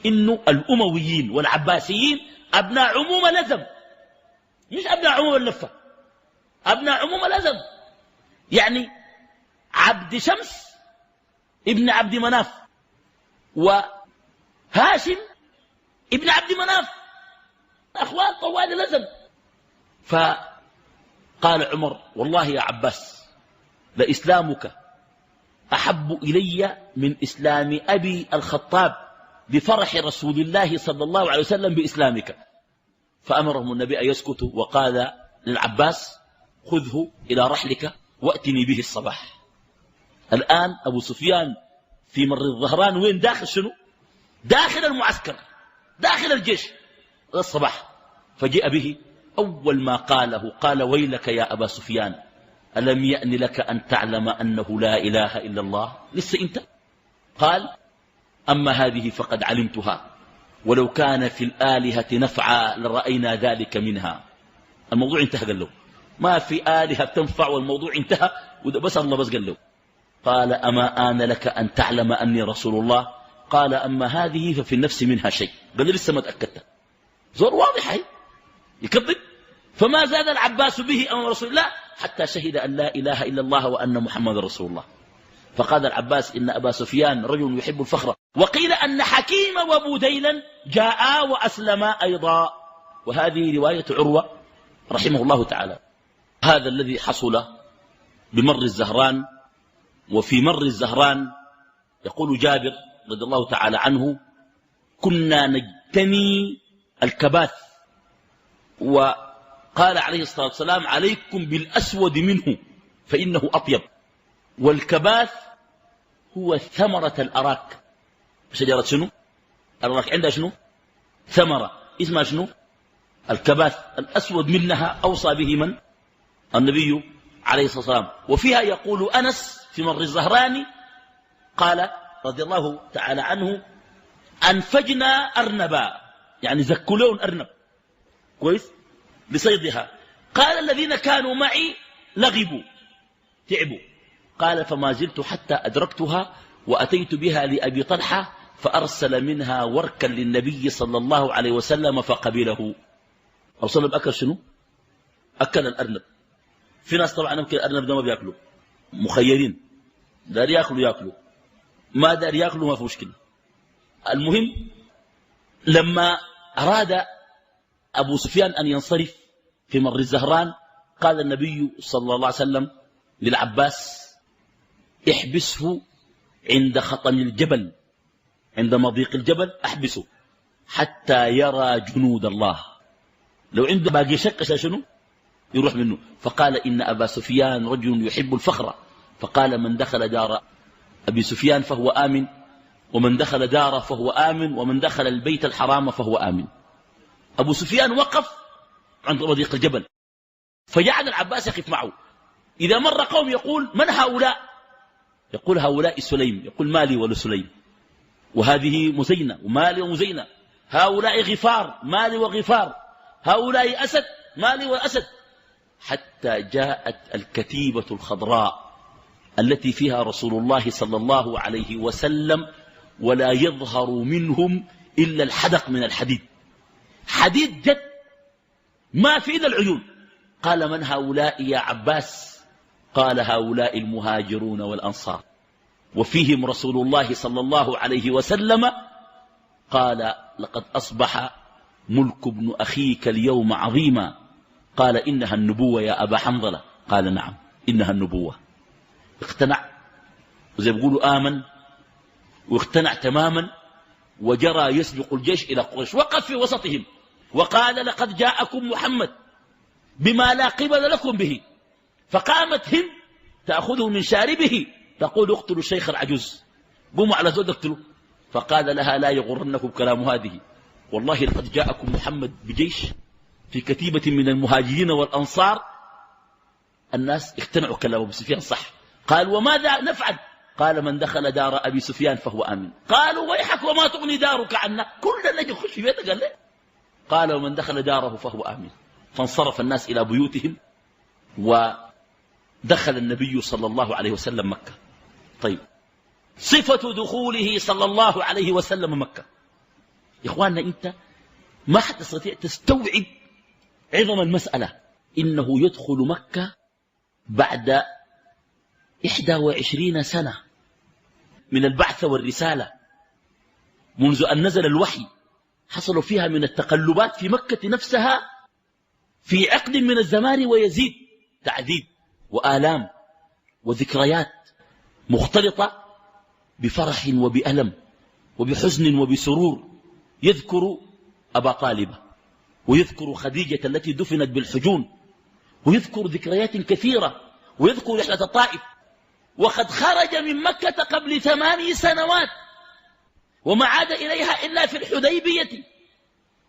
إنه الأمويين والعباسيين أبناء عموم لزم، مش أبناء عموم اللفة، أبناء عموم لزم. يعني عبد شمس ابن عبد مناف وهاشم ابن عبد مناف أخوان طوال لزم. فقال عمر والله يا عباس لإسلامك أحب إلي من إسلام أبي الخطاب بفرح رسول الله صلى الله عليه وسلم بإسلامك. فأمرهم النبي أن يسكتوا، وقال للعباس خذه إلى رحلك وأتني به الصباح. الآن أبو سفيان في مر الظهران وين داخل شنو؟ داخل المعسكر، داخل الجيش الصباح. فجاء به، أول ما قاله قال ويلك يا أبا سفيان ألم يأن لك أن تعلم أنه لا إله إلا الله؟ لسه أنت؟ قال أما هذه فقد علمتها، ولو كان في الآلهة نفعا لرأينا ذلك منها. الموضوع انتهى، قال له ما في آلهة تنفع والموضوع انتهى، بس الله بس قال له. قال أما آن لك أن تعلم أني رسول الله؟ قال أما هذه ففي النفس منها شيء. قال لي لسه ما تأكدت، زور واضح هي يكذب. فما زاد العباس به أمام رسول الله حتى شهد أن لا إله إلا الله وأن محمد رسول الله. فقال العباس إن أبا سفيان رجل يحب الفخر، وقيل أن حكيم وابو ديلن جاءا وأسلما أيضا. وهذه رواية عروة رحمه الله تعالى. هذا الذي حصل بمر الزهران. وفي مر الزهران يقول جابر رضي الله تعالى عنه كنا نجتني الكباث، وقال عليه الصلاة والسلام عليكم بالأسود منه فإنه أطيب. والكباث هو ثمرة الأراك. شجرة شنو؟ الأراك عندها شنو؟ ثمرة اسمها شنو؟ الكباث. الأسود منها أوصى به من؟ النبي عليه الصلاة والسلام. وفيها يقول أنس في مر الزهراني قال رضي الله تعالى عنه أنفجنا أرنبا، يعني زكلون أرنب كويس لصيدها. قال الذين كانوا معي لغبوا تعبوا. قال فما زلت حتى أدركتها وأتيت بها لأبي طلحة فأرسل منها وركا للنبي صلى الله عليه وسلم فقبله. أو صلى الله أكل شنو؟ أكل الأرنب. في ناس طبعا ممكن الأرنب ده ما بيأكلوا، مخيرين، دار يأكلوا ما دار يأكلوا ما في مشكلة. المهم لما أراد أبو سفيان أن ينصرف في مر الزهران قال النبي صلى الله عليه وسلم للعباس احبسه عند خطم الجبل، عند مضيق الجبل احبسه حتى يرى جنود الله. لو عنده باقي شك شنو يروح منه. فقال إن أبا سفيان رجل يحب الفخر، فقال من دخل دار أبي سفيان فهو آمن، ومن دخل داره فهو آمن، ومن دخل البيت الحرام فهو آمن. أبو سفيان وقف عند مضيق الجبل، فجعل العباس يقف معه. إذا مر قوم يقول من هؤلاء؟ يقول هؤلاء سليم، يقول مالي ولسليم، وهذه مزينة ومالي ومزينة، هؤلاء غفار مالي وغفار، هؤلاء أسد مالي وأسد، حتى جاءت الكتيبة الخضراء التي فيها رسول الله صلى الله عليه وسلم ولا يظهر منهم إلا الحدق من الحديد، حديد جد ما في إلا العيون. قال من هؤلاء يا عباس؟ قال هؤلاء المهاجرون والأنصار. وفيهم رسول الله صلى الله عليه وسلم، قال: لقد أصبح ملك ابن أخيك اليوم عظيما. قال: إنها النبوة يا أبا حنظلة. قال: نعم إنها النبوة. اقتنع، وزي بيقولوا آمن واقتنع تماما، وجرى يسبق الجيش إلى قريش، وقف في وسطهم وقال: لقد جاءكم محمد بما لا قبل لكم به. فقامت هند تأخذه من شاربه تقول: اقتلوا الشيخ العجوز، قوموا على زود اقتلوا. فقال لها: لا يغرنكم كلام هذه، والله لقد جاءكم محمد بجيش في كتيبة من المهاجرين والأنصار. الناس اقتنعوا كلام أبو سفيان صح. قال: وماذا نفعل؟ قال: من دخل دار أبي سفيان فهو آمن. قالوا: ويحك وما تغني دارك عنا، كلنا نجي نخش في بيتك. قال ليه؟ قال: ومن دخل داره فهو آمن. فانصرف الناس إلى بيوتهم، ودخل النبي صلى الله عليه وسلم مكة. طيب، صفة دخوله صلى الله عليه وسلم مكة. يا إخواننا، أنت ما حتستطيع تستوعب عظم المسألة. إنه يدخل مكة بعد 21 سنة من البعث والرسالة، منذ أن نزل الوحي. حصلوا فيها من التقلبات في مكة نفسها في عقد من الزمان ويزيد، تعذيب وآلام وذكريات مختلطة بفرح وبألم وبحزن وبسرور. يذكر أبا طالب، ويذكر خديجة التي دفنت بالحجون، ويذكر ذكريات كثيرة، ويذكر رحلة الطائف. وقد خرج من مكة قبل 8 سنوات، وما عاد إليها إلا في الحديبية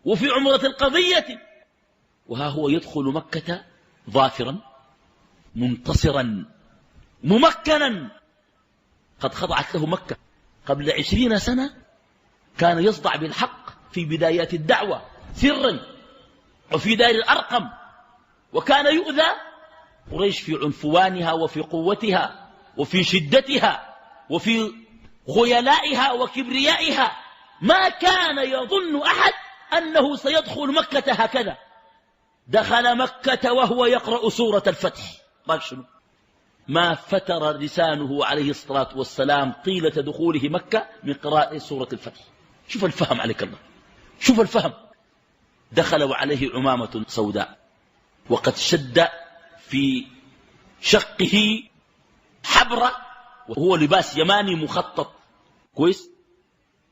وفي عمرة القضية. وها هو يدخل مكة ظافرا منتصرا ممكنا. قد خضعت له مكة قبل 20 سنة. كان يصدع بالحق في بدايات الدعوة سرا وفي دار الأرقم، وكان يؤذى قريش في عنفوانها وفي قوتها وفي شدتها وفي خيلائها وكبريائها. ما كان يظن أحد أنه سيدخل مكة هكذا. دخل مكة وهو يقرأ سورة الفتح. قال شنو؟ ما فتر لسانه عليه الصلاة والسلام طيلة دخوله مكة من قراءة سورة الفتح. شوف الفهم عليك الله، شوف الفهم. دخل وعليه عمامة سوداء، وقد شد في شقه حبرة، وهو لباس يماني مخطط كويس،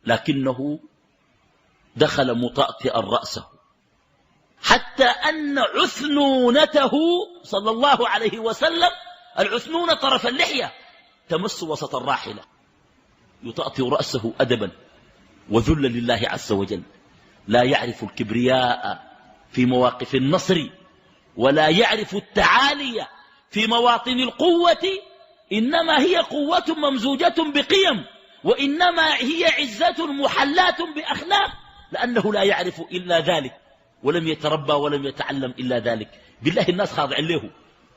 لكنه دخل مطأطئا رأسه، حتى أن عثنونته صلى الله عليه وسلم، العثنون طرف اللحية، تمس وسط الراحلة، يطأطئ رأسه أدبا وذل لله عز وجل. لا يعرف الكبرياء في مواقف النصر، ولا يعرف التعالي في مواطن القوة. إنما هي قوة ممزوجة بقيم، وإنما هي عزة محلاة بأخلاق، لأنه لا يعرف إلا ذلك، ولم يتربى ولم يتعلم إلا ذلك. بالله الناس خاضعين له،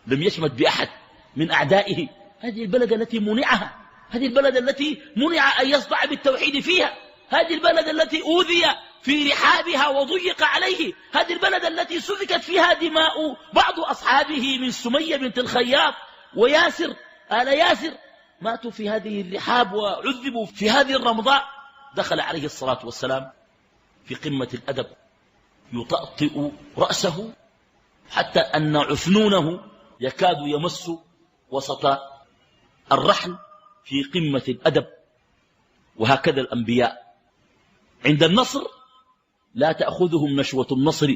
لم يشمت بأحد من أعدائه. هذه البلد التي منعها، هذه البلد التي منع أن يصدع بالتوحيد فيها، هذه البلد التي أوذي في رحابها وضيق عليه، هذه البلد التي سفكت فيها دماء بعض أصحابه من سمية بنت الخياط وياسر، آل ياسر، ماتوا في هذه الرحاب وعذبوا في هذه الرمضاء. دخل عليه الصلاة والسلام في قمة الأدب يطأطئ رأسه، حتى أن عثنونه يكاد يمس وسط الرحل في قمة الأدب. وهكذا الأنبياء عند النصر لا تأخذهم نشوة النصر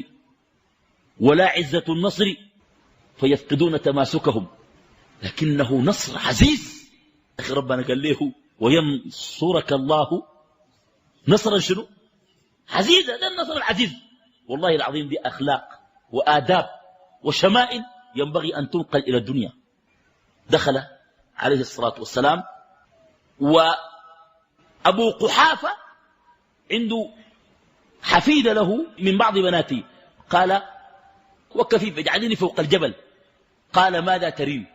ولا عزة النصر فيفقدون تماسكهم، لكنه نصر عزيز. أخي ربنا قال له: وينصرك الله نصرا شنو؟ عزيزا. ده النصر العزيز. والله العظيم دي أخلاق وآداب وشمائل ينبغي أن تنقل إلى الدنيا. دخل عليه الصلاة والسلام، وأبو قحافة عنده حفيدة له من بعض بناته، قال: وكفيف اجعلني فوق الجبل. قال: ماذا ترين؟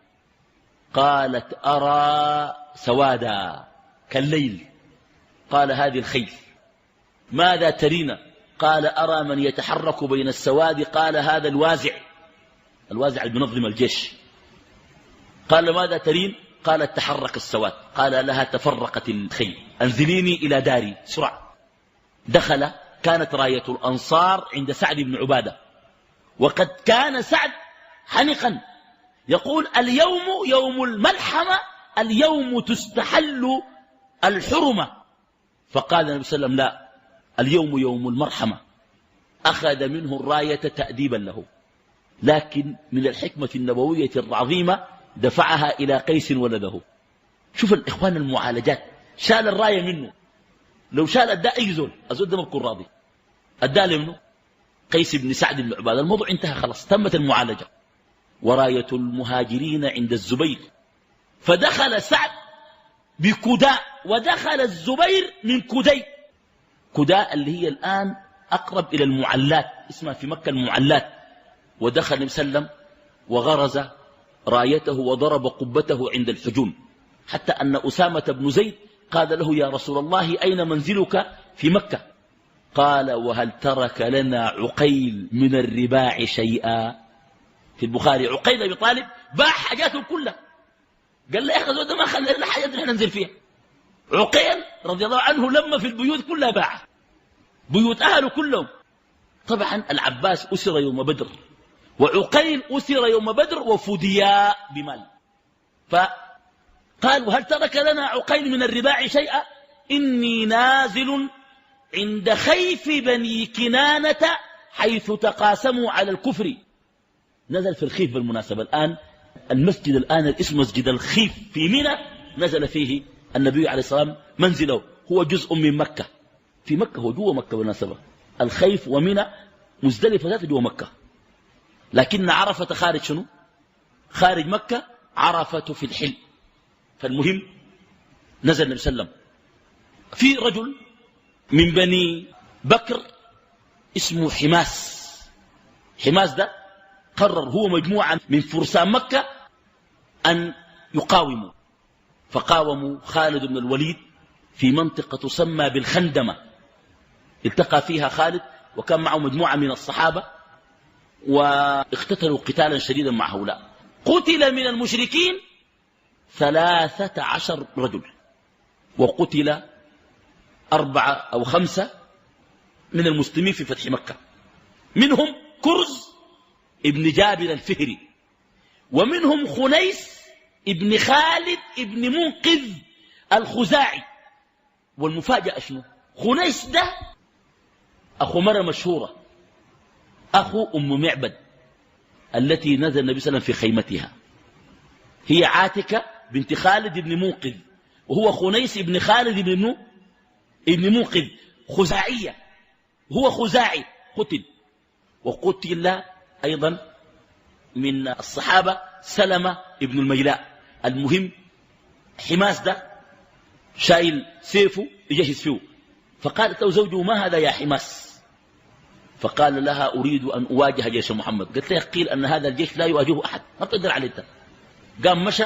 قالت: أرى سوادا كالليل. قال: هذه الخيل. ماذا ترين؟ قال: أرى من يتحرك بين السواد. قال: هذا الوازع، الوازع اللي بينظم الجيش. قال: ماذا ترين؟ قالت تحرك السواد، قال لها تفرقت الخيل، أنزليني إلى داري سرعة. دخل، كانت راية الأنصار عند سعد بن عبادة، وقد كان سعد حنقا يقول اليوم يوم الملحمة، اليوم تستحل الحرمة. فقال النبي صلى الله عليه وسلم لا، اليوم يوم المرحمة. أخذ منه الراية تأديبا له، لكن من الحكمة النبوية العظيمة دفعها إلى قيس ولده. شوف الإخوان المعالجات، شال الراية منه، لو شال أداء أي زول أزول ده ما بكون راضي. أداء لمنه قيس بن سعد بن عبادة، الموضوع انتهى خلاص، تمت المعالجة. وراية المهاجرين عند الزبير، فدخل سعد بكداء ودخل الزبير من كدي. كداء اللي هي الآن أقرب إلى المعلات، اسمها في مكة المعلات. ودخل النبي صلى الله عليه وسلم وغرز رايته وضرب قبته عند الحجون، حتى أن أسامة بن زيد قال له يا رسول الله أين منزلك في مكة؟ قال وهل ترك لنا عقيل من الرباع شيئا؟ في البخاري عقيل أبي طالب باع حاجاته كلها، قال له يا أخي زود ما خلي لنا حاجات نحن ننزل فيها. عقيل رضي الله عنه لما في البيوت كلها باع، بيوت أهله كلهم. طبعا العباس أسر يوم بدر، وعقيل أسر يوم بدر وفديا بمال. فقال وهل ترك لنا عقيل من الرباع شيئا؟ إني نازل عند خيف بني كنانة حيث تقاسموا على الكفر. نزل في الخيف بالمناسبة. الآن المسجد الآن الاسم مسجد الخيف في منى، نزل فيه النبي عليه الصلاة والسلام منزله، هو جزء من مكة. في مكة، هو جوا مكة بالمناسبة. الخيف ومنى مزدلفة ذات جوا مكة، لكن عرفة خارج شنو؟ خارج مكة، عرفة في الحل. فالمهم نزل النبي صلى الله عليه وسلم. في رجل من بني بكر اسمه حماس. حماس ده قرر هو مجموعة من فرسان مكة أن يقاوموا، فقاوموا خالد بن الوليد في منطقة تسمى بالخندمة. التقى فيها خالد وكان معه مجموعة من الصحابة، واقتتلوا قتالا شديدا مع هؤلاء. قتل من المشركين 13 رجل، وقتل 4 أو 5 من المسلمين في فتح مكة، منهم كرز ابن جابر الفهري، ومنهم خنيس ابن خالد ابن منقذ الخزاعي. والمفاجأة شنو؟ خنيس ده أخو مرة مشهورة، أخو أم معبد التي نزل النبي صلى الله عليه وسلم في خيمتها، هي عاتكة بنت خالد ابن منقذ، وهو خنيس ابن خالد ابن منقذ، خزاعية، هو خزاعي، قتل. وقتل أيضا من الصحابة سلمة ابن الميلاء. المهم حماس ده شايل سيفه يجهز فيه، فقالت له زوجه ما هذا يا حماس؟ فقال لها أريد أن أواجه جيش محمد. قلت له قيل أن هذا الجيش لا يواجهه أحد، ما بتقدر عليه انت. قام مشى،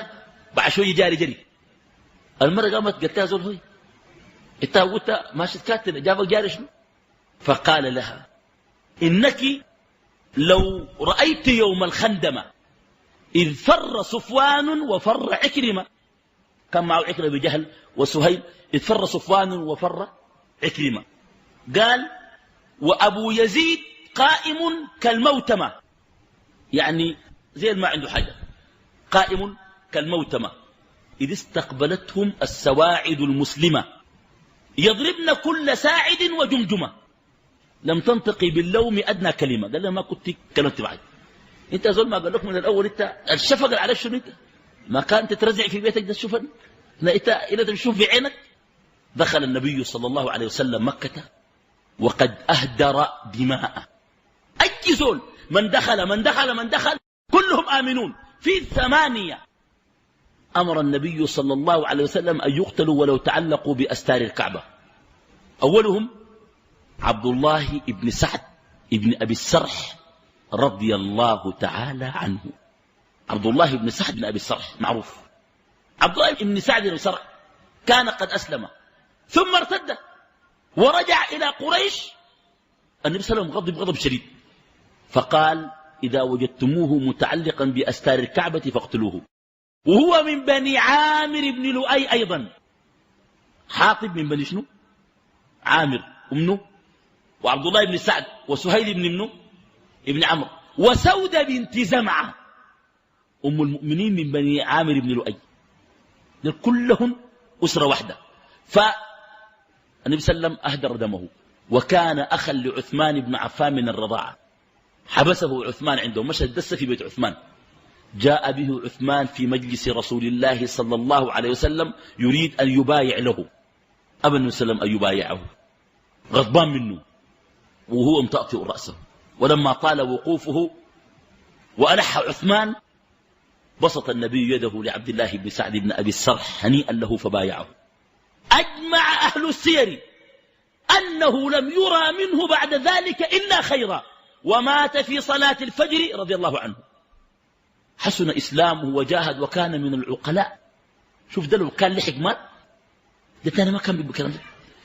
بعد شوي جري. المرة قامت قلت لها زول هوي انت وانت ماشي تكاتل جابك جاري شنو؟ فقال لها إنك لو رأيت يوم الخندمة إذ فر صفوان وفر عكرمة، كان معه عكرمة بجهل وسهيل، إذ فر صفوان وفر عكرمة، قال وأبو يزيد قائم كالموتمة، يعني زي ما عنده حاجة، قائم كالموتمة، إذ استقبلتهم السواعد المسلمة يضربن كل ساعد وجمجمة، لم تنطقي باللوم أدنى كلمة. قال له ما كنت كلمت بعد، انت زول ما قال لك من الأول انت الشفق على شنو؟ انت ما كانت ترزع في بيتك ده الشفق، انت إذا تشوف بعينك. دخل النبي صلى الله عليه وسلم مكة وقد أهدر دماء أي زول، من دخل كلهم آمنون. في 8 أمر النبي صلى الله عليه وسلم أن يقتلوا ولو تعلقوا بأستار الكعبة. أولهم عبد الله بن سعد بن أبي السرح رضي الله تعالى عنه. عبد الله بن سعد بن أبي السرح معروف. عبد الله بن سعد بن السرح كان قد أسلم ثم ارتد ورجع إلى قريش. النبي صلى الله عليه وسلم غضب شديد، فقال إذا وجدتموه متعلقا بأستار الكعبة فاقتلوه. وهو من بني عامر بن لؤي أيضا. حاطب من بني شنو؟ عامر ومنه وعبد الله بن سعد وسهيل بن منه ابن عمرو وسودة بنت زمعة أم المؤمنين من بني عامر بن لؤي. كلهم أسرة واحدة. فالنبي صلى الله عليه وسلم أهدر دمه، وكان أخا لعثمان بن عفان من الرضاعة. حبسه عثمان عنده، مشى دس في بيت عثمان. جاء به عثمان في مجلس رسول الله صلى الله عليه وسلم يريد أن يبايع له. أبى النبي صلى الله عليه وسلم أن يبايعه، غضبان منه وهو مطأطئ رأسه. ولما طال وقوفه وألح عثمان بسط النبي يده لعبد الله بن سعد بن أبي السرح هنيئا له فبايعه. أجمع أهل السير أنه لم يرى منه بعد ذلك إلا خيرا، ومات في صلاة الفجر رضي الله عنه. حسن إسلامه وجاهد وكان من العقلاء. شوف ده لو كان لحق مات ده تاني ما كان بالكلام ده.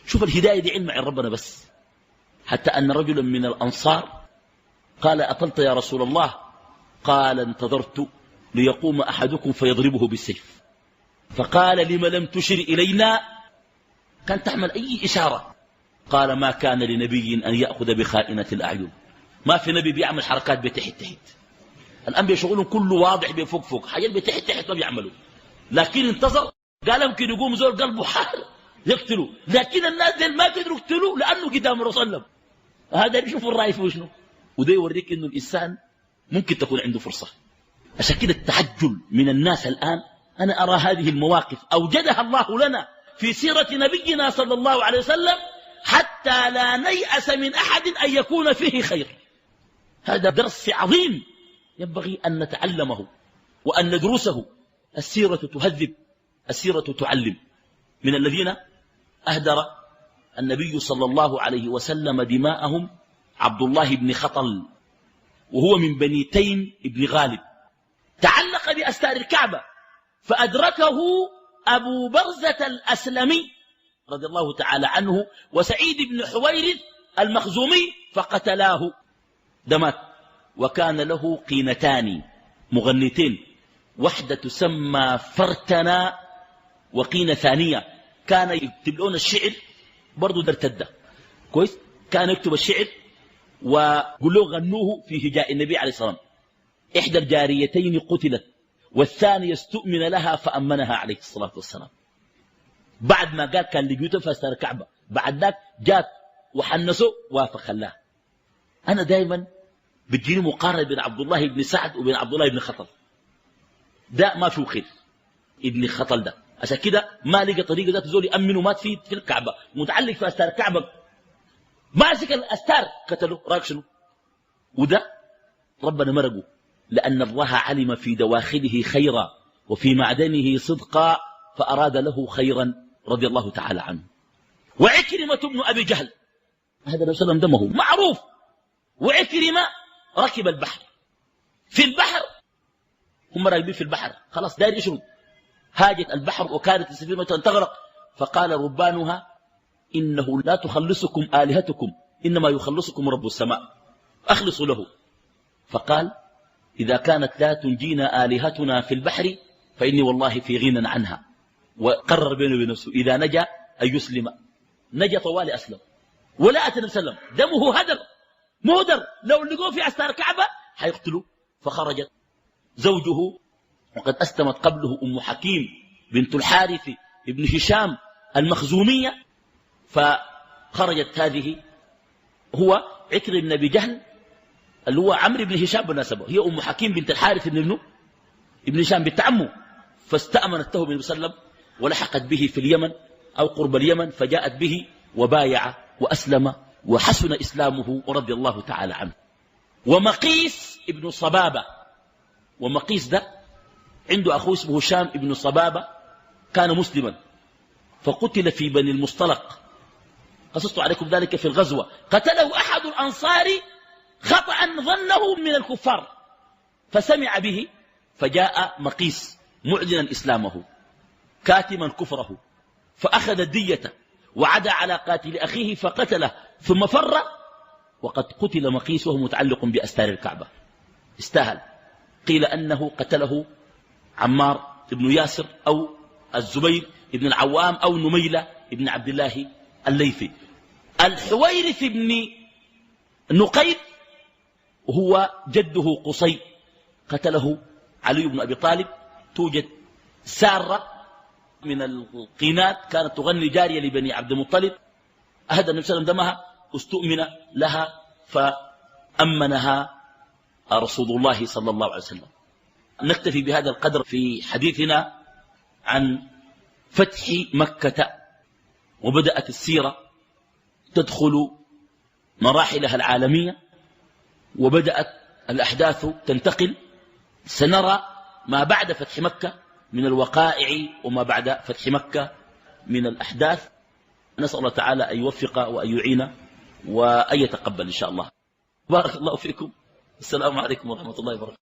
شوف الهداية دي علم عن ربنا بس. حتى أن رجلا من الأنصار قال أطلت يا رسول الله؟ قال انتظرت ليقوم أحدكم فيضربه بالسيف. فقال لم لم تشر إلينا؟ كان تحمل أي إشارة. قال ما كان لنبي أن يأخذ بخائنة الأعين. ما في نبي بيعمل حركات بتحت تحت. الأنبياء شغلهم كله واضح بفوق فوق، حاجات بتحت تحت ما بيعملوا. لكن انتظر، قال يمكن يقوم زول قلبه حار يقتلوا، لكن الناس دي ما قدروا يقتلوا لأنه قدام الرسول صلى الله عليه وسلم. هذا يشوف الرأي فيه شنو، وده يوريك إنه الإنسان ممكن تكون عنده فرصة. عشان كده التعجل من الناس الآن، أنا أرى هذه المواقف أوجدها الله لنا في سيرة نبينا صلى الله عليه وسلم حتى لا نيأس من أحد أن يكون فيه خير. هذا درس عظيم ينبغي أن نتعلمه وأن ندرسه. السيرة تهذب، السيرة تعلم. من الذين أهدر النبي صلى الله عليه وسلم دماءهم عبد الله بن خطل، وهو من بني تيم بن غالب. تعلق بأستار الكعبة فأدركه أبو برزة الأسلمي رضي الله تعالى عنه وسعيد بن حويرث المخزومي فقتلاه دمات. وكان له قينتان مغنيتين، واحدة تسمى فرتنا وقينة ثانية كان يكتب لون الشعر برضو درتدة كويس. كان يكتب الشعر وقلوا غنوه في هجاء النبي عليه الصلاة والسلام. إحدى الجاريتين قتلت والثانية استؤمن لها فأمنها عليه الصلاة والسلام. بعد ما قال كان لقيته فاستار الكعبة، بعد ذاك جات وحنسه وافق خلاه. أنا دائما بتجيني مقارنة بين عبد الله بن سعد وبين عبد الله بن خطل. ده ما فيه خير ابن خطل ده، عشان كده ما لقى طريقة ذات زول يأمن ومات في الكعبة، متعلق في أستار الكعبة، ماسك الأستار قتله. راك شنو؟ وده ربنا مرقه لأن الله علم في دواخله خيرا وفي معدنه صدقا فأراد له خيرا رضي الله تعالى عنه. وعكرمة بن أبي جهل هذا النبي صلى الله عليه وسلم دمه معروف. وعكرمة ركب البحر، في البحر هم راكبين في البحر خلاص داير يشرب، هاجت البحر وكانت السفينة تغرق، فقال ربانها إنه لا تخلصكم آلهتكم إنما يخلصكم رب السماء أخلصوا له. فقال إذا كانت لا تنجينا آلهتنا في البحر فإني والله في غنى عنها. وقرر بينه وبين نفسه إذا نجا أن يسلم. نجا طوال أسلم ولا أتى النبي صلى الله عليه وسلم. دمه هدر مهدر، لو لقوه في أستار الكعبة حيقتلوا. فخرجت زوجه وقد أسلمت قبله أم حكيم بنت الحارث ابن هشام المخزومية، فخرجت هذه هو عكر بن أبي جهل اللي هو عمرو بن هشام بالنسبة، هي أم حكيم بنت الحارث ابن هشام بنت عمه. فاستأمنته بالنبي صلى الله عليه وسلم ولحقت به في اليمن أو قرب اليمن، فجاءت به وبايع وأسلم وحسن إسلامه ورضي الله تعالى عنه. ومقيس ابن صبابة، ومقيس ده عنده أخوه اسمه هشام ابن صبابة كان مسلما فقتل في بني المصطلق. قصصت عليكم ذلك في الغزوة. قتله أحد الأنصار خطأ ظنه من الكفار فسمع به فجاء مقيس معلنا إسلامه كاتما كفره، فأخذ الدية وعدا على قاتل أخيه فقتله ثم فر، وقد قتل مقيس وهو متعلق بأستار الكعبة. استاهل. قيل أنه قتله عمار بن ياسر أو الزبير بن العوام أو نميلة بن عبد الله الليثي. الحويرث بن نقيب هو جده قصي قتله علي بن أبي طالب. توجد سارة من القينات كانت تغني جارية لبني عبد المطلب، أهدى النبي صلى الله عليه وسلم دمها، استؤمن لها فأمنها رسول الله صلى الله عليه وسلم. نكتفي بهذا القدر في حديثنا عن فتح مكة، وبدأت السيرة تدخل مراحلها العالمية، وبدأت الأحداث تنتقل. سنرى ما بعد فتح مكة من الوقائع وما بعد فتح مكة من الأحداث. نسأل الله تعالى أن يوفق وأن يعين وأن يتقبل إن شاء الله. بارك الله فيكم. السلام عليكم ورحمة الله وبركاته.